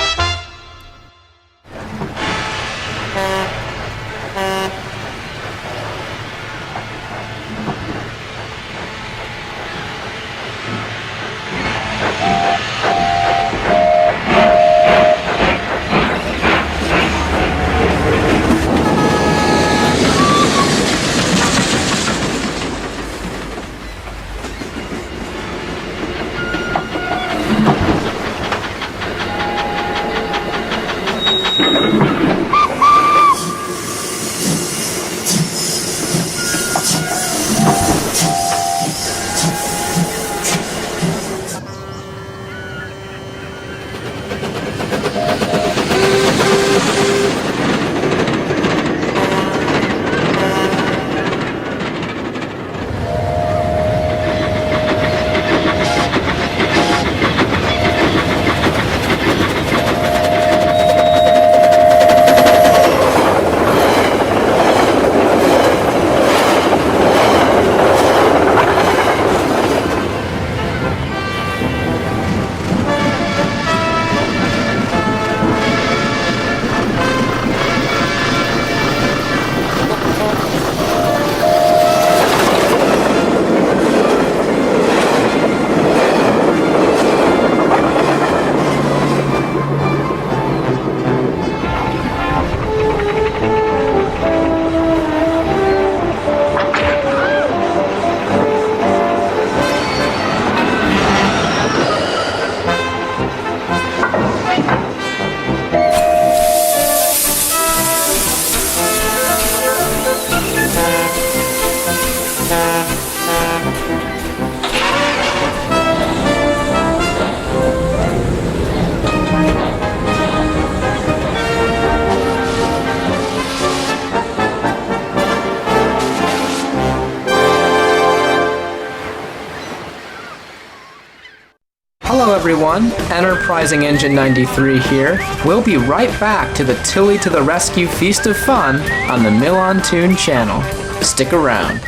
Hello everyone, Enterprising Engine 93 here. We'll be right back to the Tillie to the Rescue Feast of Fun on the MilanToon Channel. Stick around.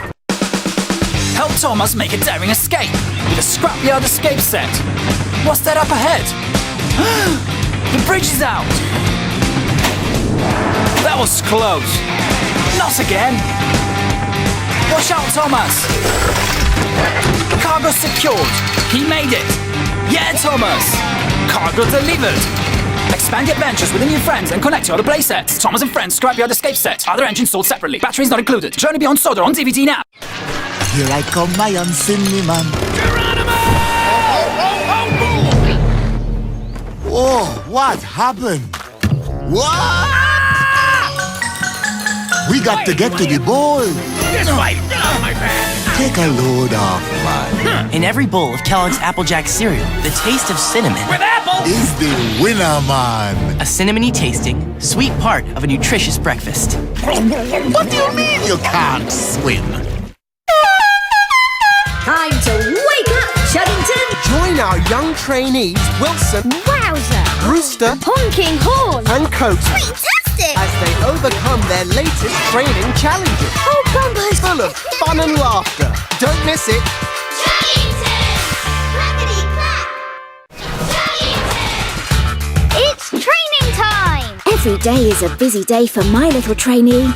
Help Thomas make a daring escape with a scrapyard escape set. What's that up ahead? The bridge is out! That was close. Not again! Watch out, Thomas! Cargo secured. He made it. Yeah, Thomas! Cargo delivered! Expand your benches within your friends and connect to other playsets. Thomas and Friends Scrapyard Escape Set. Other engines sold separately. Batteries not included. Journey Beyond Soda on DVD now. Here I come, my unseemly man. Oh, what happened? What? We got to get to the ball. This way! Get out of my path! Take a load off mine. In every bowl of Kellogg's Applejack cereal, the taste of cinnamon With apple is the winner, man. a cinnamony tasting, sweet part of a nutritious breakfast. What do you mean you can't swim? Time to wake up, Chuggington! Join our young trainees, Wilson, Wowzer! Brewster, Honking Horn! and Coat, Fantastic! as they overcome their latest training challenges. Oh, bumpers! Full of fun and laughter. Don't miss it. It's training time! Every day is a busy day for my little trainee.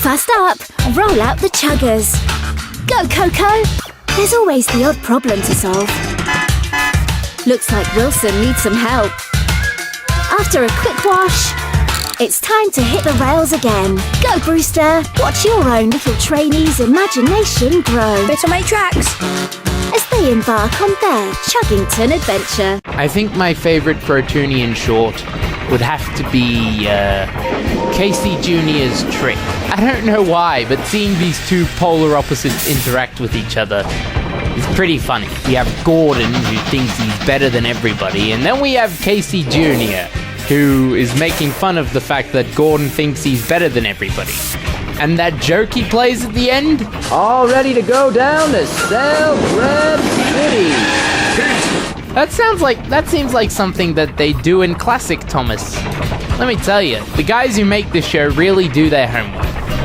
First up, roll out the chuggers. Go, Coco! There's always the odd problem to solve. Looks like Wilson needs some help. After a quick wash, it's time to hit the rails again. Go, Brewster! Watch your own little trainee's imagination grow. Bit on my tracks. As they embark on their Chuggington adventure. I think my favourite Crotoonian short would have to be Casey Jr.'s Trick. I don't know why, but seeing these two polar opposites interact with each other is pretty funny. We have Gordon, who thinks he's better than everybody, and then we have Casey Jr., who is making fun of the fact that Gordon thinks he's better than everybody. And that joke he plays at the end? All ready to go down to Sailbread City. That seems like something that they do in classic Thomas. Let me tell you, the guys who make this show really do their homework.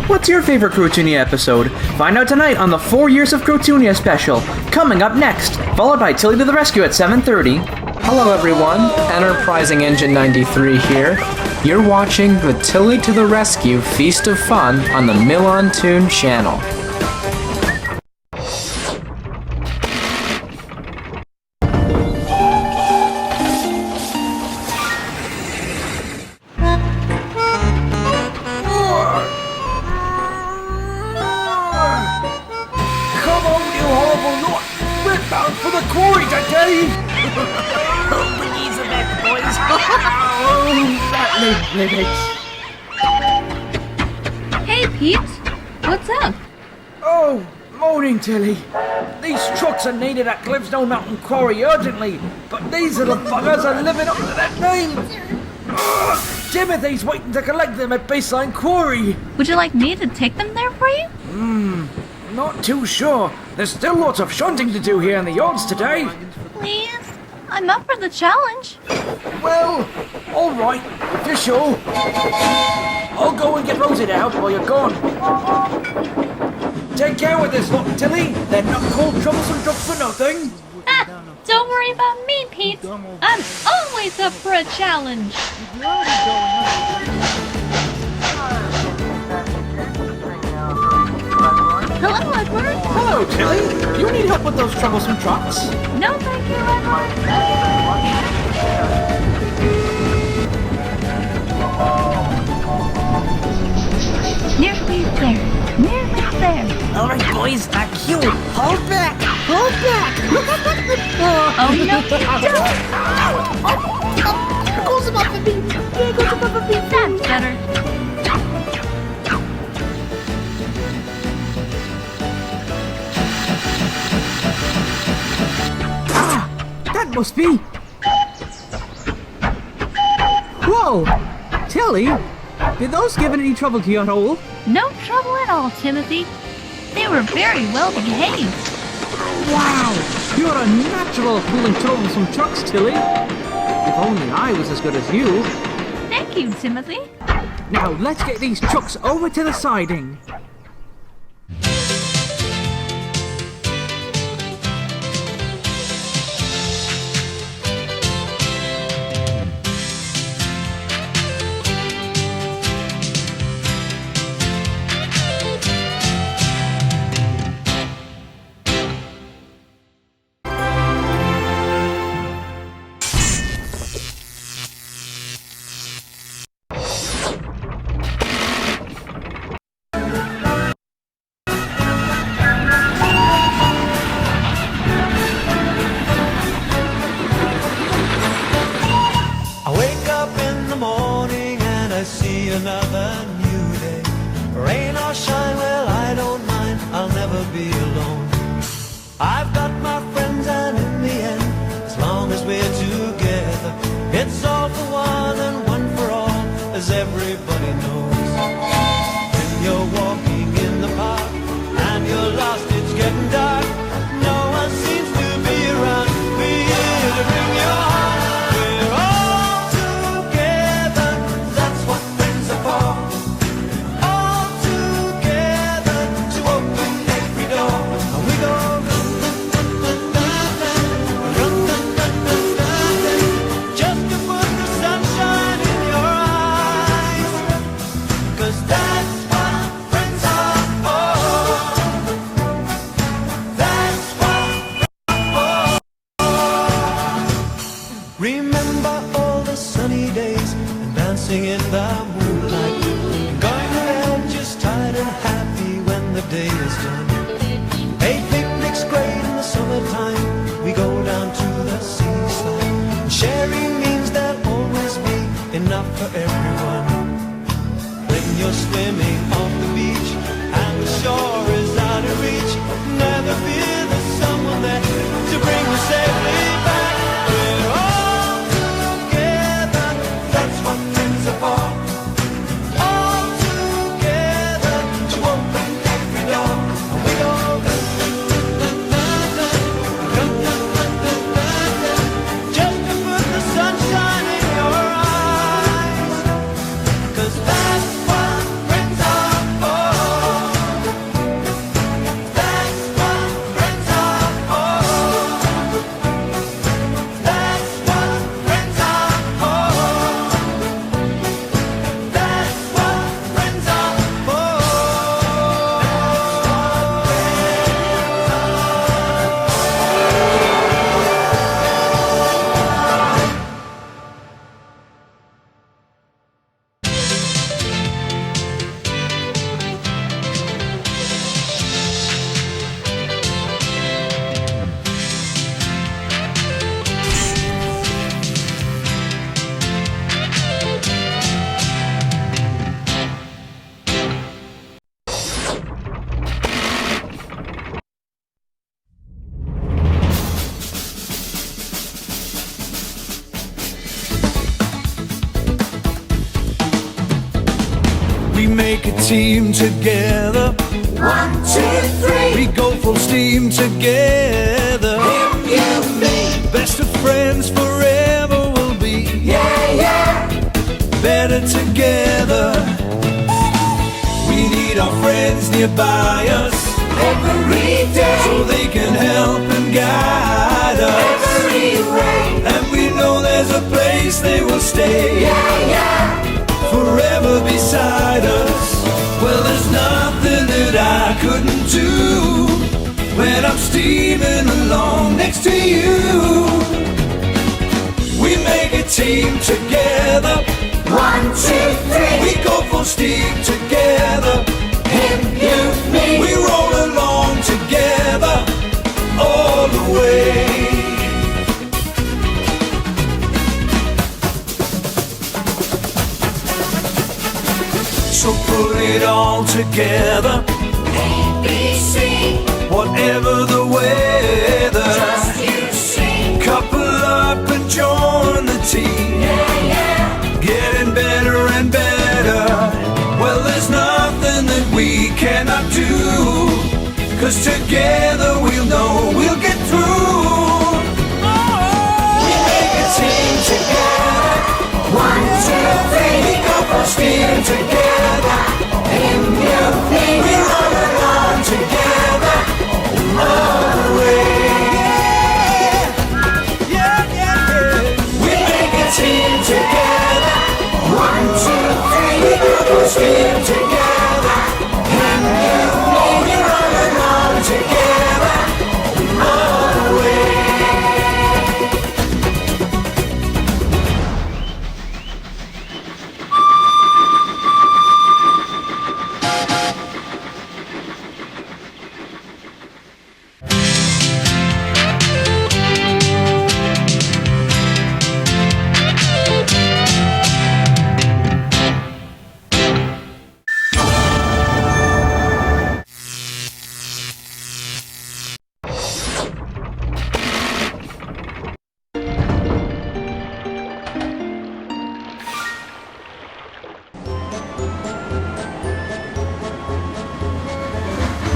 What's your favorite Crotoonia episode? Find out tonight on the 4 Years of Crotoonia special, coming up next, followed by Tillie to the Rescue at 7:30. Hello everyone, Enterprising Engine 93 here. You're watching the Tillie to the Rescue Feast of Fun on the MilanToon Channel. Come on, you horrible lot! We're bound for the quarry today! Hold the geezer back, boys. Hey, Pete. What's up? Oh, morning, Tillie. These trucks are needed at Cliffstone Mountain Quarry urgently, but these little buggers are living up to that name. Timothy's waiting to collect them at Baseline Quarry. Would you like me to take them there for you? Not too sure. There's still lots of shunting to do here in the yards today. Please? I'm up for the challenge. Well, all right, if you're sure. I'll go and get Rosie out while you're gone. Take care with this lot, Tillie. They're not called troublesome trucks for nothing. Don't worry about me, Pete. I'm always up for a challenge. Hello, Edward. Hello, Tillie. Do you need help with those troublesome trucks? No, thank you, Edward. Nearly there. Nearly there. All right, boys, our cue. Hold back. Hold back. Oh, no, you don't. Goes above the beat. Yeah, goes above the beat. That's better. That must be... Whoa! Tillie, did those give any trouble to you at all? No trouble at all, Timothy. They were very well behaved. Wow! You're a natural at pulling troublesome trucks, Tillie. If only I was as good as you. Thank you, Timothy. Now let's get these trucks over to the siding. Charleston. Hey, picnic's great in the summertime. We go down to the seaside. Sharing means there'll always be enough for everyone. When you're swimming off the beach and the shore is out of reach, never fear, there's someone there to bring you safely back. We're all together, that's what friends are for. All together to open every door. And we go just to put the sunshine in your eyes. 'Cause that's what friends are for. That's what friends are for. That's what friends are for. That's what friends are for. We make a team together. 1, 2, 3. We go full steam together. Him, you, me. Best of friends forever we'll be. Yeah, yeah. Better together. We need our friends nearby us every day, so they can help and guide us every way. And we know there's a place they will stay. Yeah, yeah. Forever beside us. Well, there's nothing that I couldn't do when I'm steaming along next to you. We make a team together. 1, 2, 3. We go full steam together. Him, you, me. We roll along together all the way. So put it all together. ABC. Whatever the weather, just you see. Couple up and join the team. Yeah, yeah. Getting better and better. Well, there's nothing that we cannot do. 'Cause together we'll know we'll get through. We make a team together. 1, 2, 3. We go for steam together. Him, you, me. We run along together all the way. Yeah, yeah, yeah. We make a team together. 1, 2, 3. We go for steam together. Him, you, me. We run along together all the way.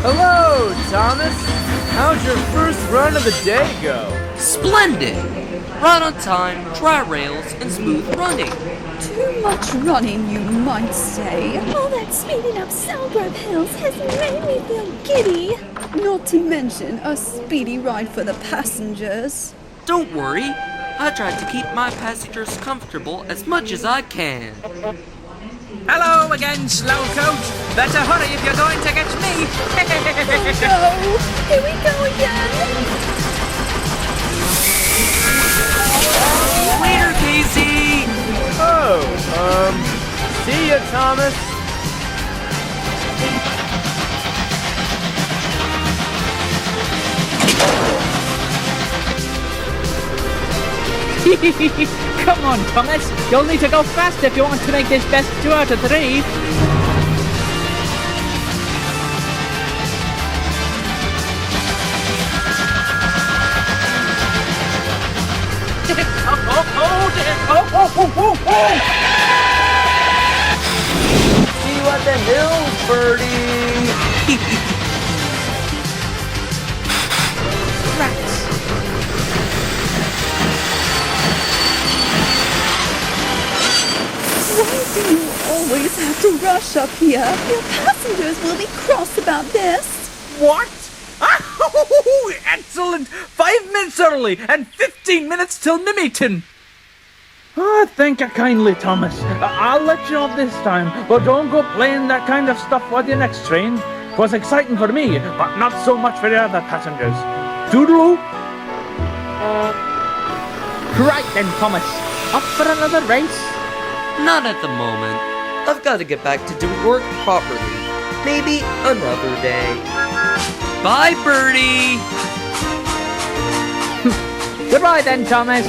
Hello, Thomas. How'd your first run of the day go? Splendid! Right on time, dry rails, and smooth running. Too much running, you might say. All that speeding up Selgrove Hills has made me feel giddy. Not to mention a speedy ride for the passengers. Don't worry, I tried to keep my passengers comfortable as much as I can. Hello again, slow coach. Better hurry if you're going to catch me. Oh no! Here we go again! Later, Casey! Oh, see ya, Thomas. Come on, Thomas. You'll need to go fast if you want to make this best 2 out of 3. See you at the hills, birdie! Rats. Why do you always have to rush up here? Your passengers will be cross about this. What? Oh, excellent! 5 minutes early and 15 minutes till Mimington. Thank you kindly, Thomas. I'll let you off this time, but don't go playing that kind of stuff with your next train. 'Twas exciting for me, but not so much for the other passengers. Toodaloo! Right then, Thomas. Up for another race? Not at the moment. I've got to get back to doing work properly. Maybe another day. Bye, Birdie! Goodbye then, Thomas.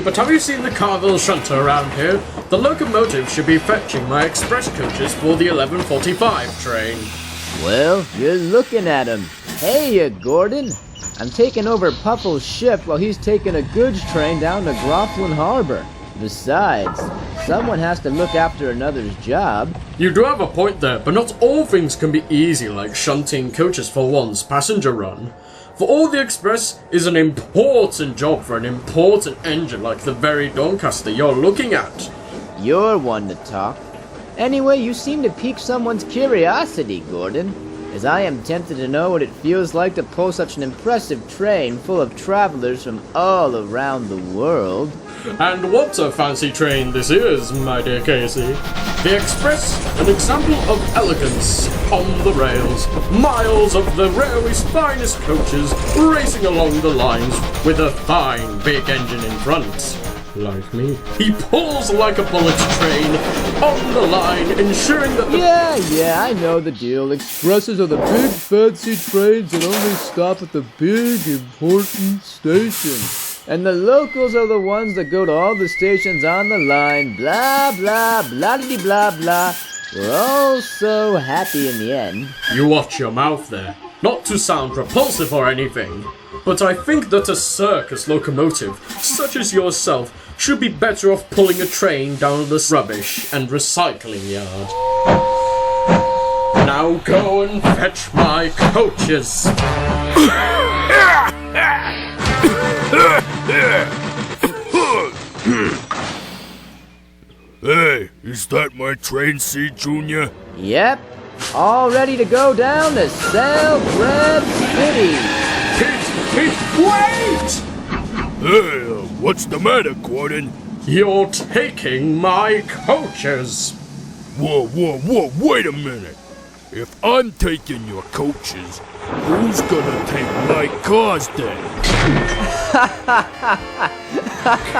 But have you seen the Carville shunter around here? The locomotive should be fetching my express coaches for the 11:45 train. Well, you're looking at him. Hey, Gordon. I'm taking over Puffle's shift while he's taking a goods train down to Groflin Harbor. Besides, someone has to look after another's job. You do have a point there, but not all things can be easy like shunting coaches for one's passenger run. For all the express is an important job for an important engine like the very Doncaster you're looking at. You're one to talk. Anyway, you seem to pique someone's curiosity, Gordon, as I am tempted to know what it feels like to pull such an impressive train full of travelers from all around the world. And what a fancy train this is, my dear Casey. The Express, an example of elegance on the rails. Miles of the railway's finest coaches racing along the lines with a fine big engine in front. Like me. He pulls like a bullet train on the line, ensuring that the... Yeah, I know the deal. Expresses are the big fancy trains that only stop at the big important stations. And the locals are the ones that go to all the stations on the line. Blah, blah, blah-de-blah, blah. We're all so happy in the end. You watch your mouth there. Not to sound repulsive or anything, but I think that a circus locomotive, such as yourself, should be better off pulling a train down the rubbish and recycling yard. Now go and fetch my coaches. Hey, is that my train seat, Junior? Yep, all ready to go down to Sailbread City. Pete, wait! Hey, what's the matter, Gordon? You're taking my coaches. Whoa, wait a minute. If I'm taking your coaches, who's gonna take my cars then?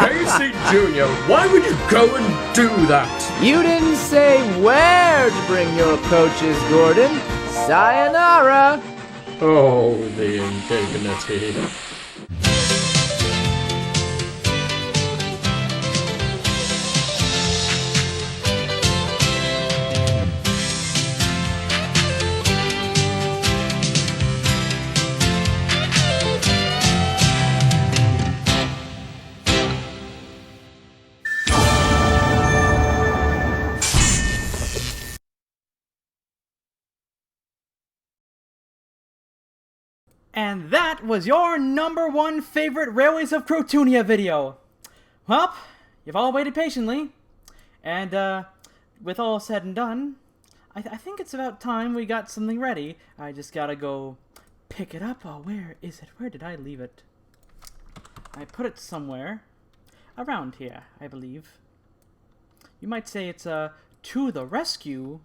Casey Jr., why would you go and do that? You didn't say where to bring your coaches, Gordon. Sayonara. Oh, the indignity. And that was your #1 favorite Railways of Crotoonia video. Well, you've all waited patiently. And, with all said and done, I think it's about time we got something ready. I just gotta go pick it up. Oh, where is it? Where did I leave it? I put it somewhere around here, I believe. You might say it's to the rescue.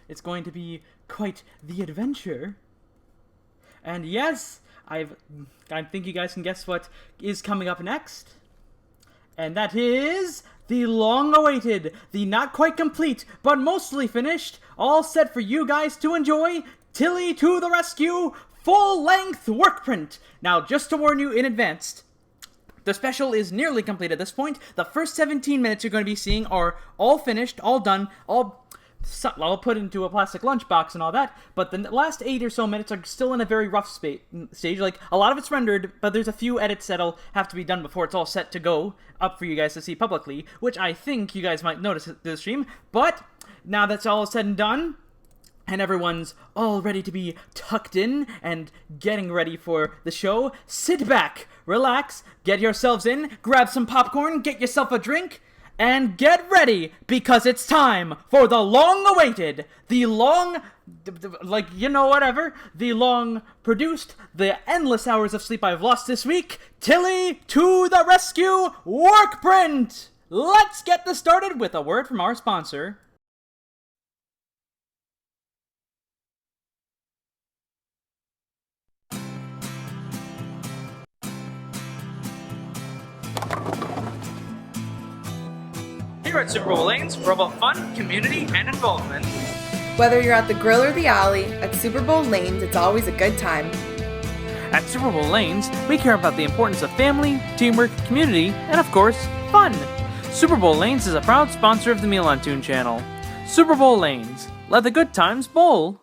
It's going to be quite the adventure. And yes, I think you guys can guess what is coming up next. And that is the long-awaited, the not quite complete, but mostly finished, all set for you guys to enjoy, Tillie to the Rescue, full-length Workprint. Now, just to warn you in advance, the special is nearly complete at this point. The first 17 minutes you're going to be seeing are all finished, all done, all put into a plastic lunchbox and all that, but the last 8 or so minutes are still in a very rough stage. Like, a lot of it's rendered, but there's a few edits that'll have to be done before it's all set to go up for you guys to see publicly, which I think you guys might notice at the stream. But now that's all said and done, and everyone's all ready to be tucked in and getting ready for the show, sit back, relax, get yourselves in, grab some popcorn, get yourself a drink, and get ready, because it's time for the long-awaited, the long-produced, the endless hours of sleep I've lost this week, Tillie to the Rescue Workprint! Let's get this started with a word from our sponsor. Here at Super Bowl Lanes, we're about fun, community, and involvement. Whether you're at the grill or the alley, at Super Bowl Lanes, it's always a good time. At Super Bowl Lanes, we care about the importance of family, teamwork, community, and of course, fun. Super Bowl Lanes is a proud sponsor of the MilanToon Channel. Super Bowl Lanes, let the good times bowl.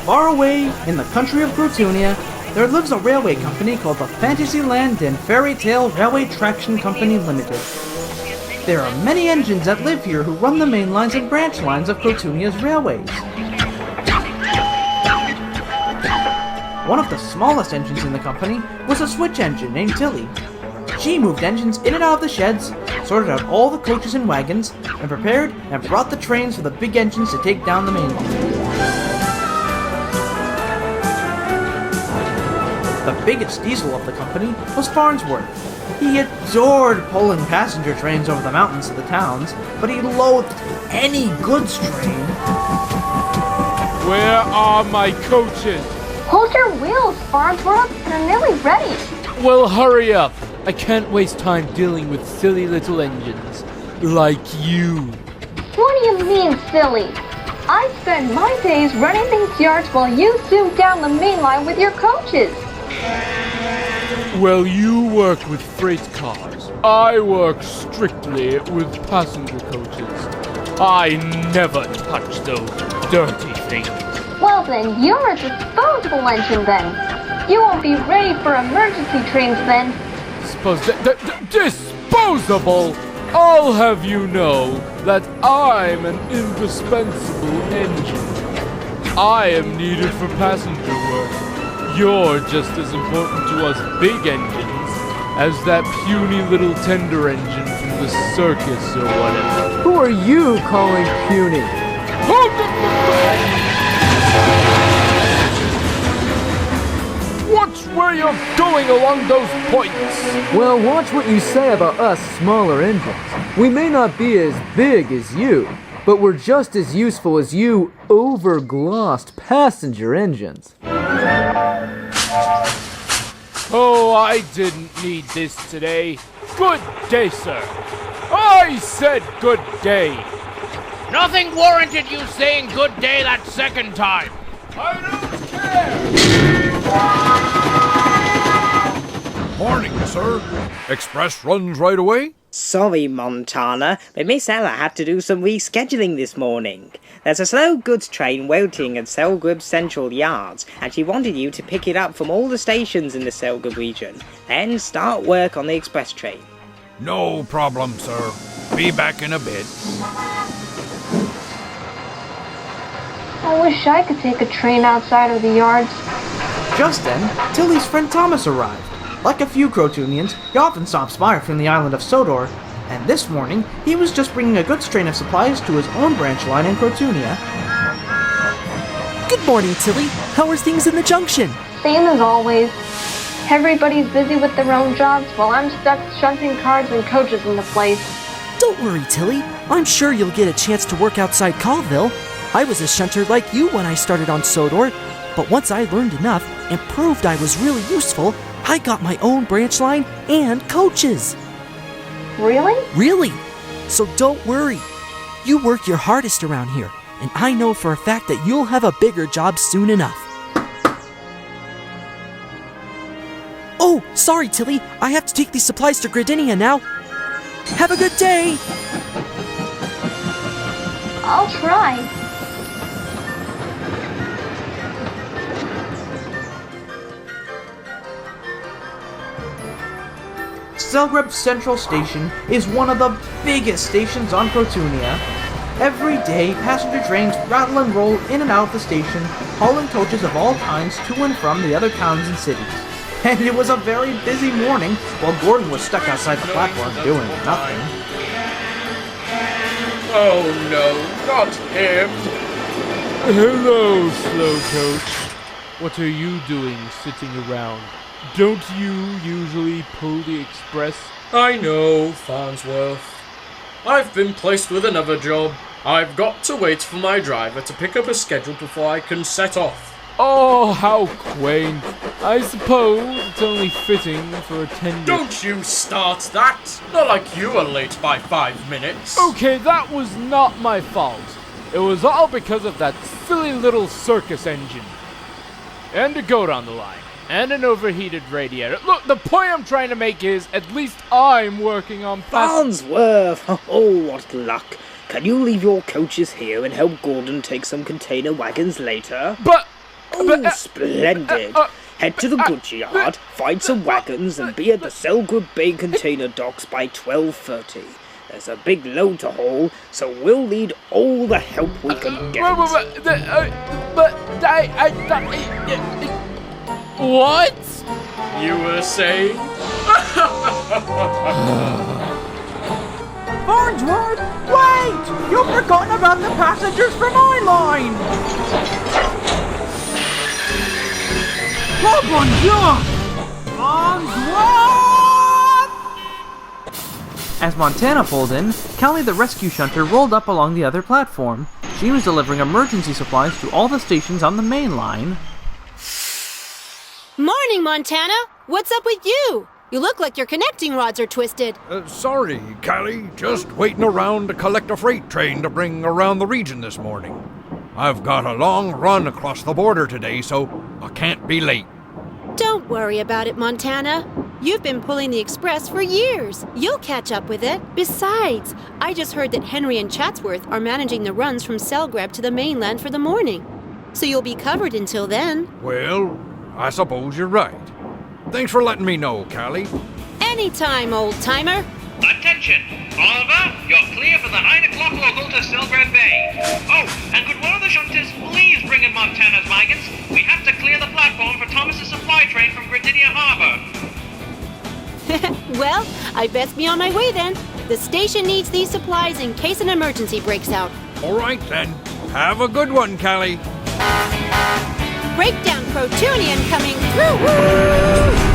Far away in the country of Crotoonia, there lives a railway company called the Fantasyland and Fairy Tale Railway Traction Company Limited. There are many engines that live here who run the main lines and branch lines of Crotoonia's railways. One of the smallest engines in the company was a switch engine named Tillie. She moved engines in and out of the sheds, sorted out all the coaches and wagons, and prepared and brought the trains for the big engines to take down the main line. The biggest diesel of the company was Farnsworth. He adored pulling passenger trains over the mountains to the towns, but he loathed any goods train. Where are my coaches? Hold your wheels, Farnsworth. They're nearly ready. Well, hurry up. I can't waste time dealing with silly little engines like you. What do you mean, silly? I spend my days running these yards while you zoom down the main line with your coaches. Well, you work with freight cars. I work strictly with passenger coaches. I never touch those dirty things. Well then, you're a disposable engine then. You won't be ready for emergency trains then. Disposable! I'll have you know that I'm an indispensable engine. I am needed for passenger work. You're just as important to us big engines as that puny little tender engine from the circus or whatever. Who are you calling puny? Watch where you're going along those points! Well, watch what you say about us smaller engines. We may not be as big as you, but we're just as useful as you over-glossed passenger engines. Oh, I didn't need this today. Good day, sir. I said good day. Nothing warranted you saying good day that second time. I don't care. Morning, sir. Express runs right away? Sorry, Montana, but Miss Ella had to do some rescheduling this morning. There's a slow goods train waiting at Selgrib Central Yards, and she wanted you to pick it up from all the stations in the Selgrib region, then start work on the express train. No problem, sir. Be back in a bit. I wish I could take a train outside of the yards. Just then, Tillie's friend Thomas arrived. Like a few Crotoonians, he often stops by from the island of Sodor, and this morning, he was just bringing a goods train of supplies to his own branch line in Crotoonia. Good morning, Tillie. How are things in the junction? Same as always. Everybody's busy with their own jobs while I'm stuck shunting cars and coaches into place. Don't worry, Tillie. I'm sure you'll get a chance to work outside Colville. I was a shunter like you when I started on Sodor, but once I learned enough and proved I was really useful, I got my own branch line and coaches. Really? Really. So don't worry. You work your hardest around here, and I know for a fact that you'll have a bigger job soon enough. Oh, sorry, Tillie. I have to take these supplies to Crotoonia now. Have a good day. I'll try. Selgreb Central Station is one of the biggest stations on Crotoonia. Every day, passenger trains rattle and roll in and out of the station, hauling coaches of all kinds to and from the other towns and cities. And it was a very busy morning while Gordon was stuck outside the platform doing nothing. Oh no, not him! Hello, slow coach. What are you doing sitting around? Don't you usually pull the express? I know, Farnsworth. I've been placed with another job. I've got to wait for my driver to pick up a schedule before I can set off. Oh, how quaint. I suppose it's only fitting for a tender... Don't you start that! Not like you were late by 5 minutes. Okay, that was not my fault. It was all because of that silly little circus engine. And a goat on the line. And an overheated radiator. Look, the point I'm trying to make is, at least I'm working on... Farnsworth! Oh, what luck. Can you leave your coaches here and help Gordon take some container wagons later? But... Oh, splendid. Head to the goods yard, find some wagons, and be at the Selgrib Bay container docks by 12:30. There's a big load to haul, so we'll need all the help we can get. What? You were saying? Farnsworth, wait! You've forgotten about the passengers from my line! Oh, bon Dieu! Farnsworth! As Montana pulled in, Callie the rescue shunter rolled up along the other platform. She was delivering emergency supplies to all the stations on the main line. Morning, Montana! What's up with you? You look like your connecting rods are twisted. Sorry, Callie. Just waiting around to collect a freight train to bring around the region this morning. I've got a long run across the border today, so I can't be late. Don't worry about it, Montana. You've been pulling the express for years. You'll catch up with it. Besides, I just heard that Henry and Chatsworth are managing the runs from Selgreb to the mainland for the morning. So you'll be covered until then. Well, I suppose you're right. Thanks for letting me know, Callie. Anytime, old-timer. Attention! Oliver, you're clear for the 9 o'clock local to Selgreb Bay. Oh, and could one of the shunters please bring in Montana's wagons? We have to clear the platform for Thomas's supply train from Crotoonia Harbor. Well, I best be on my way then. The station needs these supplies in case an emergency breaks out. All right then. Have a good one, Callie. Breakdown Crotoonian coming through! Woo!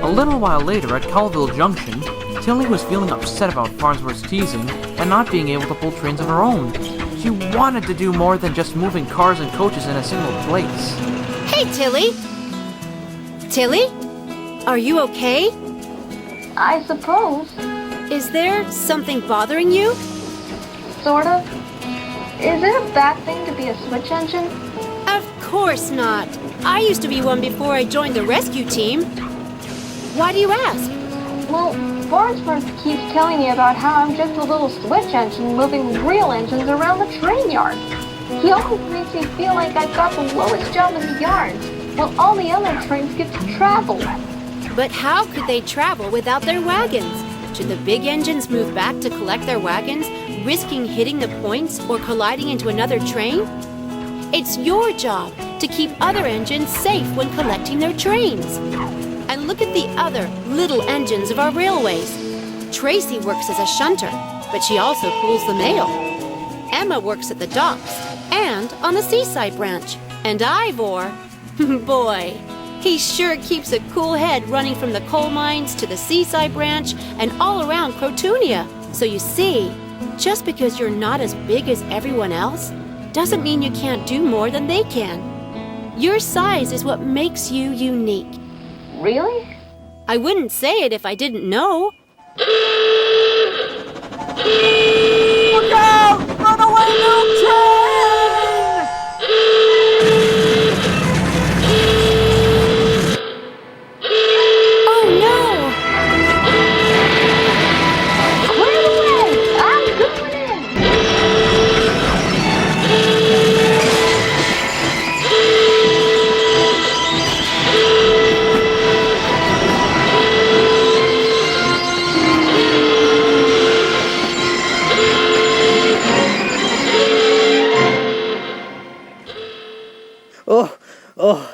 A little while later at Colville Junction, Tillie was feeling upset about Farnsworth's teasing and not being able to pull trains of her own. She wanted to do more than just moving cars and coaches in a single place. Hey, Tillie! Tillie? Are you okay? I suppose. Is there something bothering you? Sort of. Is it a bad thing to be a switch engine? Of course not. I used to be one before I joined the rescue team. Why do you ask? Well, Farnsworth keeps telling me about how I'm just a little switch engine moving real engines around the train yard. He always makes me feel like I've got the lowest job in the yard, while all the other trains get to travel. But how could they travel without their wagons? Should the big engines move back to collect their wagons, risking hitting the points or colliding into another train? It's your job to keep other engines safe when collecting their trains. And look at the other little engines of our railways. Tracy works as a shunter, but she also pulls the mail. Emma works at the docks and on the seaside branch. And Ivor, boy, he sure keeps a cool head running from the coal mines to the seaside branch and all around Crotoonia. So you see, just because you're not as big as everyone else doesn't mean you can't do more than they can. Your size is what makes you unique. Really? I wouldn't say it if I didn't know. Look out! Runaway milk train! Oh no! Clear the way! I'm going in! Oh,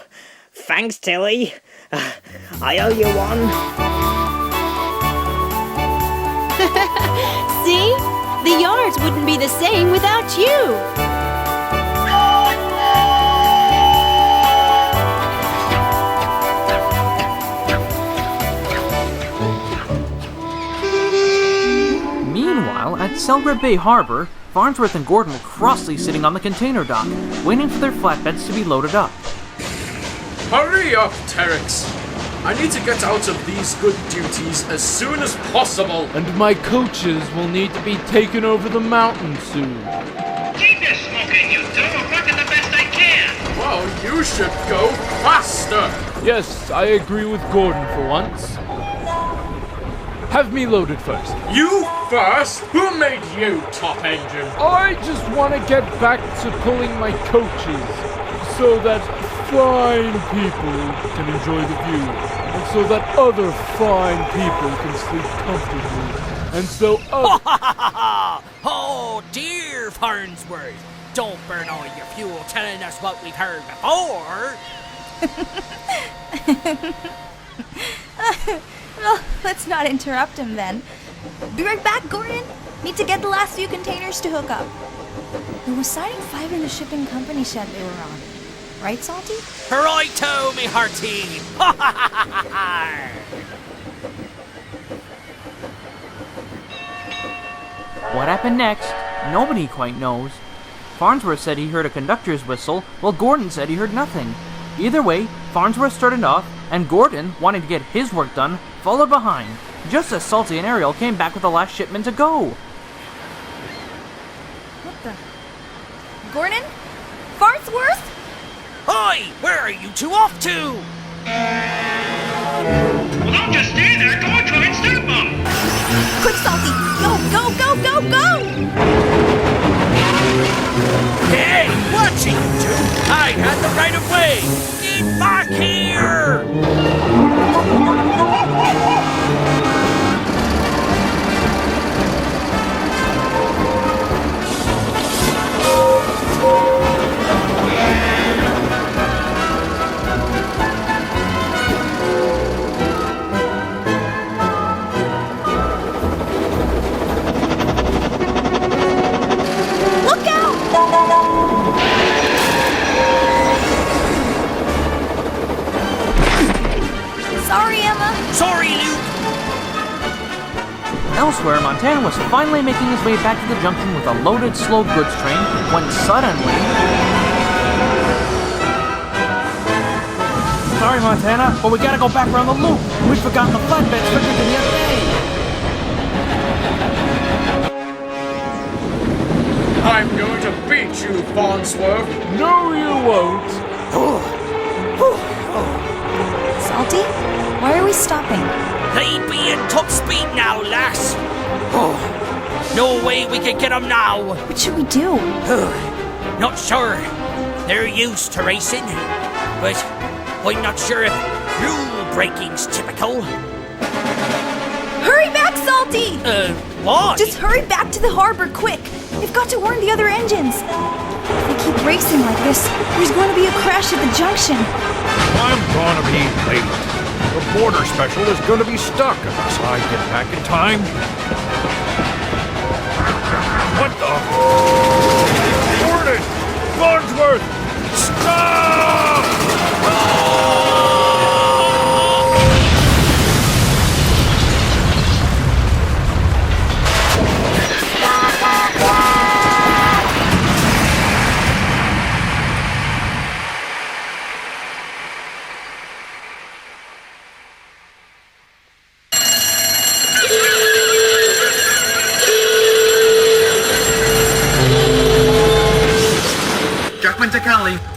thanks, Tillie. I owe you one. See? The yards wouldn't be the same without you. Meanwhile, at Selgrave Bay Harbor, Farnsworth and Gordon were crossly sitting on the container dock, waiting for their flatbeds to be loaded up. Hurry up, Terex! I need to get out of these good duties as soon as possible. And my coaches will need to be taken over the mountain soon. Keep your smoking, you two. I'm working the best I can. Well, you should go faster. Yes, I agree with Gordon for once. Have me loaded first. You first? Who made you top engine? I just want to get back to pulling my coaches so that fine people can enjoy the view, and so that other fine people can sleep comfortably, and so Oh dear, Farnsworth! Don't burn all your fuel telling us what we've heard before! Well, let's not interrupt him then. Be right back, Gordon. Need to get the last few containers to hook up. There was siding 5 in the shipping company shed they were on. Right, Salty? Righto, me hearty! What happened next? Nobody quite knows. Farnsworth said he heard a conductor's whistle, while Gordon said he heard nothing. Either way, Farnsworth started off, and Gordon, wanting to get his work done, followed behind, just as Salty and Ariel came back with the last shipment to go. What the? Gordon? Farnsworth? Oi! Where are you two off to? Well, don't just stand there. Go and try and stop them. Quick, Salty! Go, go, go, go, go! Hey, watch it, you two! I had the right of way! Get back here! Elsewhere, Montana was finally making his way back to the junction with a loaded slow goods train when suddenly... Sorry, Montana, but we gotta go back around the loop. We've forgotten the flatbed strictly to the other day. I'm going to beat you, Farnsworth. No, you won't. Salty? Why are we stopping? They be in top speed now, lass. No way we can get them now. What should we do? Not sure. They're used to racing, but I'm not sure if rule breaking's typical. Hurry back, Salty! What? Just hurry back to the harbor, quick! We've got to warn the other engines. If we keep racing like this, there's going to be a crash at the junction. I'm gonna be late. The border special is gonna be stuck unless I get back in time. What the? Warden! Farnsworth! Stop!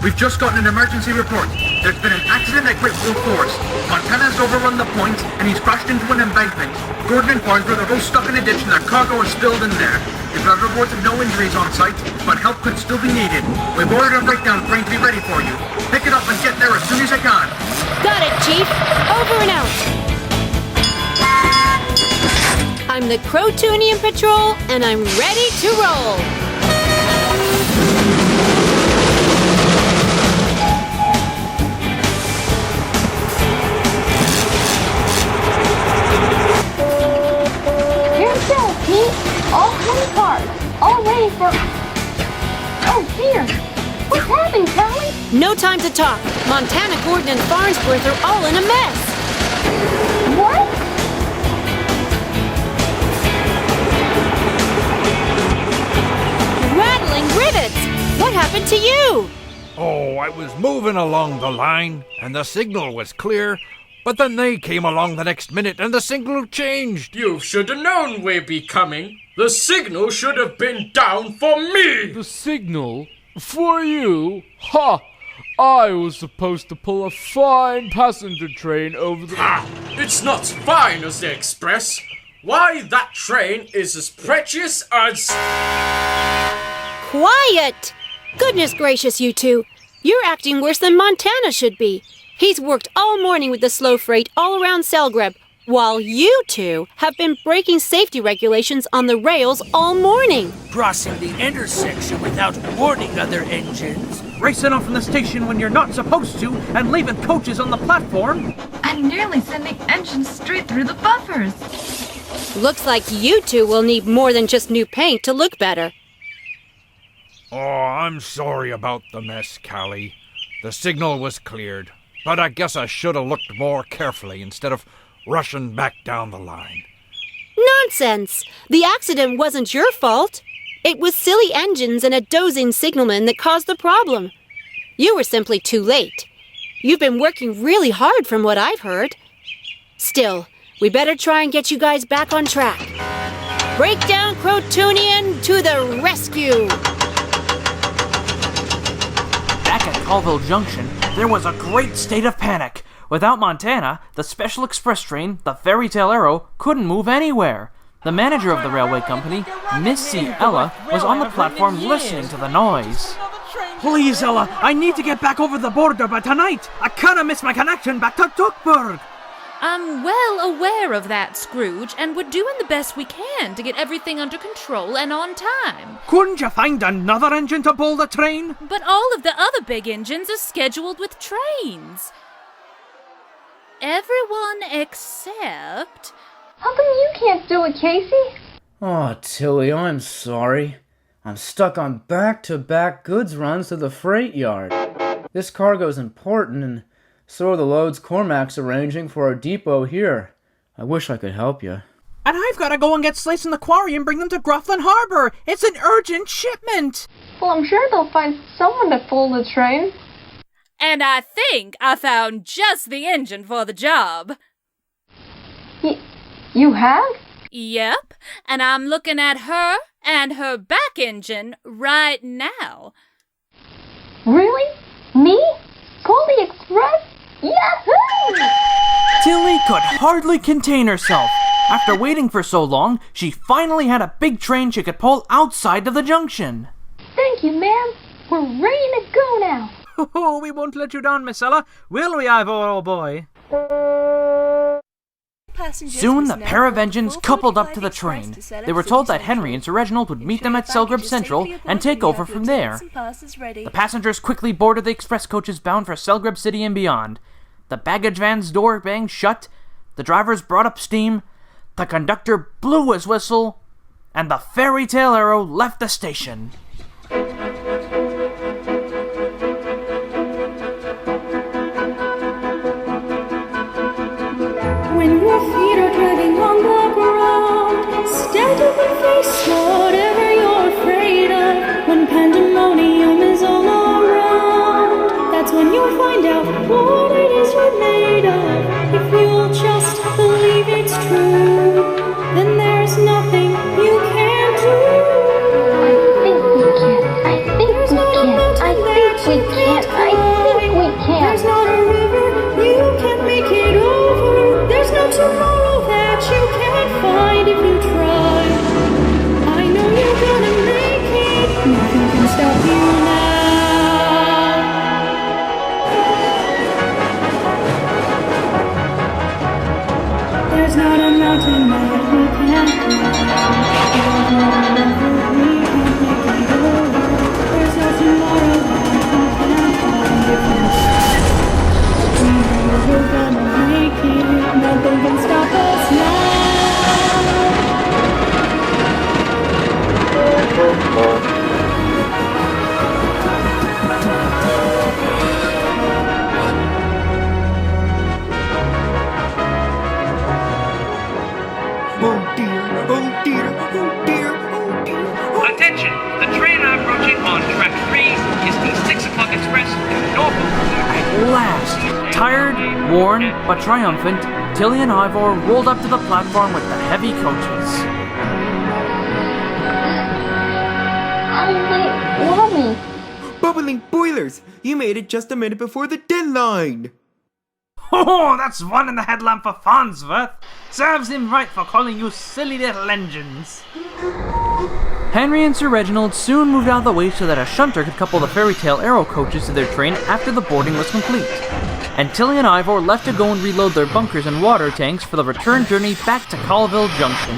We've just gotten an emergency report. There's been an accident at Great Full Force. Montana's overrun the point, and he's crashed into an embankment. Gordon and Farnsworth are both stuck in a ditch, and their cargo is spilled in there. We've got reports of no injuries on site, but help could still be needed. We've ordered a breakdown train to be ready for you. Pick it up and get there as soon as you can. Got it, Chief. Over and out. I'm the Crotoonian Patrol, and I'm ready to roll. All 20 cars, all ready for... Oh dear! What's happening, Callie? No time to talk. Montana, Gordon, and Farnsworth are all in a mess. What? Rattling rivets! What happened to you? Oh, I was moving along the line, and the signal was clear, but then they came along the next minute, and the signal changed. You should have known we'd be coming. The signal should have been down for me! The signal? For you? Ha! I was supposed to pull a fine passenger train over the... Ha! It's not fine as the express. Why, that train is as precious as... Quiet! Goodness gracious, you two. You're acting worse than Montana should be. He's worked all morning with the slow freight all around Selgreb, while you two have been breaking safety regulations on the rails all morning. Crossing the intersection without warning other engines. Racing off from the station when you're not supposed to, and leaving coaches on the platform. And nearly sending engines straight through the buffers. Looks like you two will need more than just new paint to look better. Oh, I'm sorry about the mess, Callie. The signal was cleared, but I guess I should have looked more carefully instead of rushing back down the line. Nonsense! The accident wasn't your fault. It was silly engines and a dozing signalman that caused the problem. You were simply too late. You've been working really hard from what I've heard. Still, we better try and get you guys back on track. Breakdown Crotoonian to the rescue! Back at Colville Junction, there was a great state of panic. Without Montana, the special express train, the Fairy Tale Arrow, couldn't move anywhere. The manager of the railway company, Miss C. Ella, was on the platform listening to the noise. Please, Ella, I need to get back over the border by tonight. I can't miss my connection back to Duckburg. I'm well aware of that, Scrooge, and we're doing the best we can to get everything under control and on time. Couldn't you find another engine to pull the train? But all of the other big engines are scheduled with trains. Everyone except... How come you can't do it, Casey? Oh, Tillie, I'm sorry. I'm stuck on back-to-back goods runs to the freight yard. This cargo's important, and so are the loads Cormac's arranging for our depot here. I wish I could help you. And I've got to go and get slates in the quarry and bring them to Grufflin Harbor. It's an urgent shipment. Well, I'm sure they'll find someone to pull the train. And I think I found just the engine for the job. You have? Yep, and I'm looking at her and her back engine right now. Really? Me? Pull the express? Yahoo! Tillie could hardly contain herself. After waiting for so long, she finally had a big train she could pull outside of the junction. Thank you, ma'am. We're ready to go now. Oh, we won't let you down, Miss Ella, will we, Ivor, old boy? Soon, the pair of engines coupled up to the train. They were told that Henry and Sir Reginald would meet them at Selgrove Central and take over from there. The passengers quickly boarded the express coaches bound for Selgrove City and beyond. The baggage van's door banged shut, the drivers brought up steam, the conductor blew his whistle, and the fairy tale arrow left the station. When your feet are dragging on the ground, stand up and face whatever you're afraid of. When pandemonium is all around, that's when you'll find out what it is you're made of. If you'll just believe it's true, then there's nothing you can't do. I think we can. There's not a river you can't make it over. There's no tomorrow that you can't find if you try. I know you're gonna make it. Nothing can stop you now. There's not a mountain that we can't climb. There's not a river we can't make it over. There's no tomorrow that we can't find if you try. We're gonna make it, nothing can stop us now. Oh dear, oh dear, oh dear, oh dear. Attention! The train approaching on track 3 is the 6 o'clock express to Norfolk. At last, tired, worn, but triumphant, Tillie and Ivor rolled up to the platform with the heavy coaches. Mommy! Bubbling boilers! You made it just a minute before the deadline! Oh, that's one in the headlamp for Farnsworth. Serves him right for calling you silly little engines. Henry and Sir Reginald soon moved out of the way so that a shunter could couple the fairy tale arrow coaches to their train after the boarding was complete. And Tillie and Ivor left to go and reload their bunkers and water tanks for the return journey back to Colville Junction.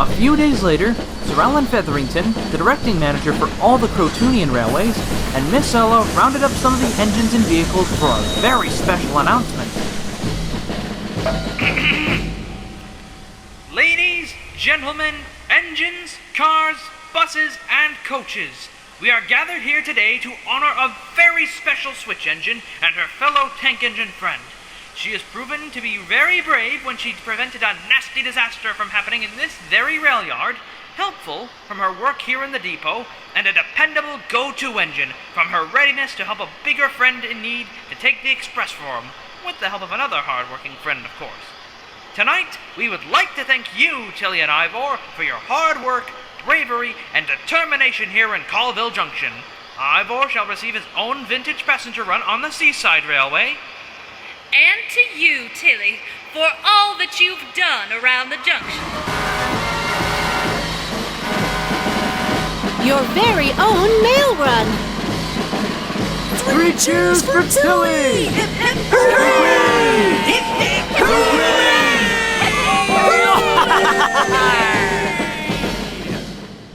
A few days later, Sir Alan Featherington, the directing manager for all the Crotoonian railways, and Miss Ella rounded up some of the engines and vehicles for a very special announcement. Ladies, gentlemen, engines, cars, buses, and coaches, we are gathered here today to honor a very special switch engine and her fellow tank engine friend. She has proven to be very brave when she prevented a nasty disaster from happening in this very rail yard, helpful from her work here in the depot, and a dependable go-to engine from her readiness to help a bigger friend in need to take the express for him, with the help of another hard-working friend, of course. Tonight, we would like to thank you, Tillie and Ivor, for your hard work, bravery, and determination here in Colville Junction. Ivor shall receive his own vintage passenger run on the Seaside Railway. And to you, Tillie, for all that you've done around the junction. Your very own mail run. 3 cheers for Tillie! Hip hip hooray! Hip hip hooray!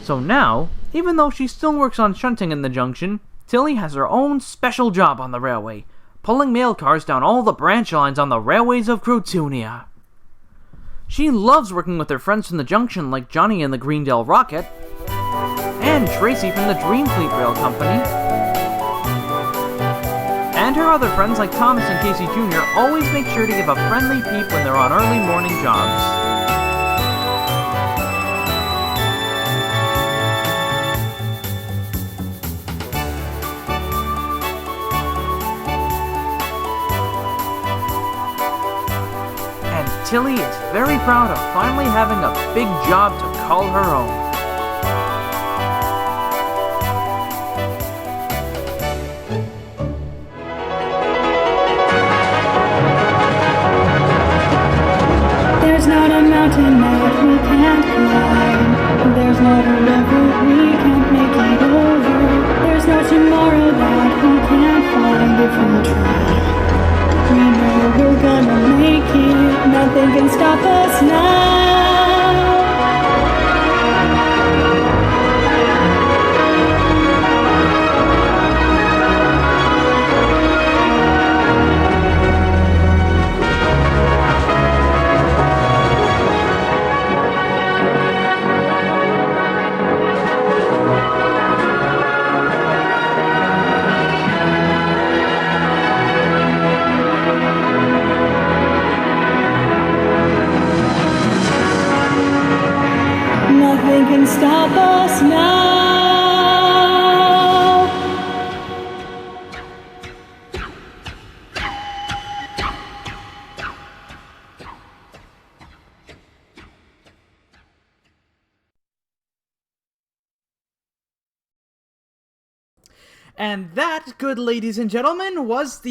So now, even though she still works on shunting in the junction, Tillie has her own special job on the railway, pulling mail cars down all the branch lines on the Railways of Crotoonia. She loves working with her friends from the junction like Johnny and the Greendale Rocket, and Tracy from the Dreamfleet Rail Company, and her other friends like Thomas and Casey Jr. always make sure to give a friendly peep when they're on early morning jobs. Tillie is very proud of finally having a big job to call her own. There's not a mountain that we can't climb. There's not a river we can't make it over. There's no tomorrow that we can't find if we try. We know we're gonna make it, nothing can stop us now. Nothing can stop us now. And that, good ladies and gentlemen, was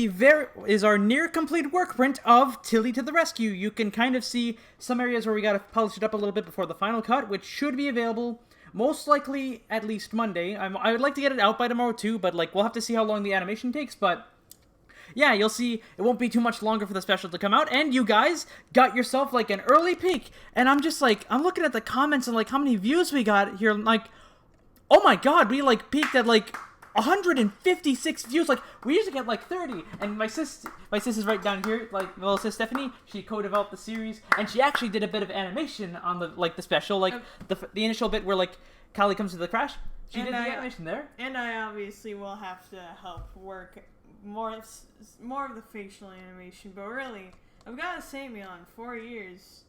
our near complete work print of Tillie to the Rescue. You can kind of see some areas where we gotta polish it up a little bit before the final cut, which should be available most likely at least Monday. I would like to get it out by tomorrow too, but like we'll have to see how long the animation takes, but yeah, you'll see it won't be too much longer for the special to come out, and you guys got yourself like an early peek, and I'm just like, I'm looking at the comments and like how many views we got here, like, oh my god, we like peaked at like 156 views. Like we usually get like 30, and my sis is right down here, like my little sis Stephanie, she co-developed the series, and she actually did a bit of animation on the special, like the initial bit where like Callie comes to the crash. She did the animation there. And I obviously will have to help work more of the facial animation, but really, I've got to say, Milan, 4 years,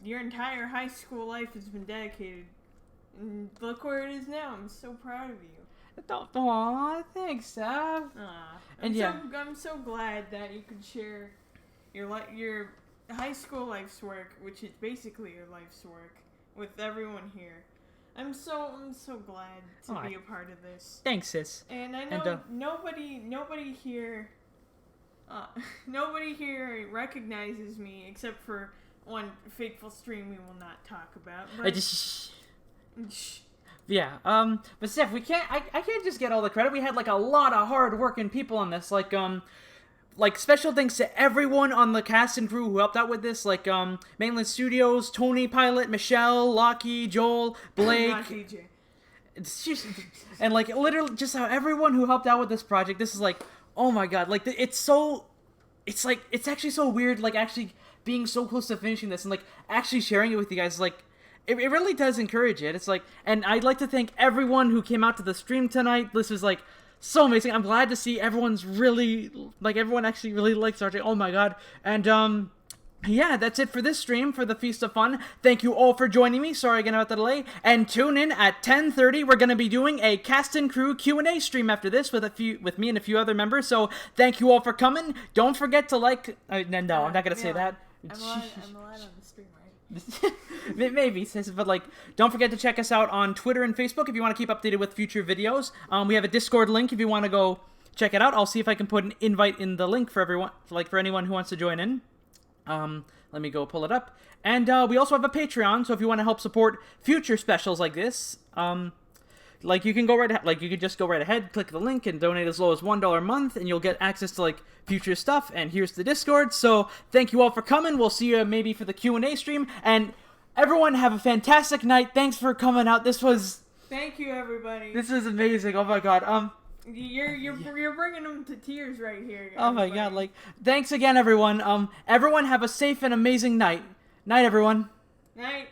your entire high school life has been dedicated, and look where it is now. I'm so proud of you. Aw, thanks, Sav. I'm so glad that you could share your high school life's work, which is basically your life's work, with everyone here. I'm so glad to be a part of this. Thanks, sis. And I know nobody here recognizes me except for one fateful stream we will not talk about. But yeah, but Steph, I can't just get all the credit. We had like a lot of hard-working people on this. Like special thanks to everyone on the cast and crew who helped out with this. Like Milan Studios, Tony Pilot, Michelle, Lockie, Joel, Blake, and like literally just how everyone who helped out with this project. This is like, oh my god, like it's actually so weird. Like actually being so close to finishing this and like actually sharing it with you guys. Like it really does encourage it. It's like, and I'd like to thank everyone who came out to the stream tonight. This was like so amazing. I'm glad to see everyone actually really likes RJ. Oh my god. And yeah, that's it for this stream for the Feast of Fun. Thank you all for joining me. Sorry again about the delay. And tune in at 10:30. We're going to be doing a cast and crew Q&A stream after this with me and a few other members. So thank you all for coming. Don't forget to like. No, I'm not going to say that. I'm allowed on the stream, right? Maybe, but like, don't forget to check us out on Twitter and Facebook if you want to keep updated with future videos. We have a Discord link if you want to go check it out. I'll see if I can put an invite in the link for everyone, like for anyone who wants to join in. Let me go pull it up. And we also have a Patreon, so if you want to help support future specials like this, like you can go right ahead, like you could just go right ahead, click the link, and donate as low as $1 a month, and you'll get access to like future stuff. And here's the Discord. So thank you all for coming. We'll see you maybe for the Q&A stream. And everyone have a fantastic night. Thanks for coming out. Thank you, everybody. This was amazing. Oh my god. You're bringing them to tears right here. Oh my god. Like, thanks again, everyone. Everyone have a safe and amazing night. Night, everyone. Night.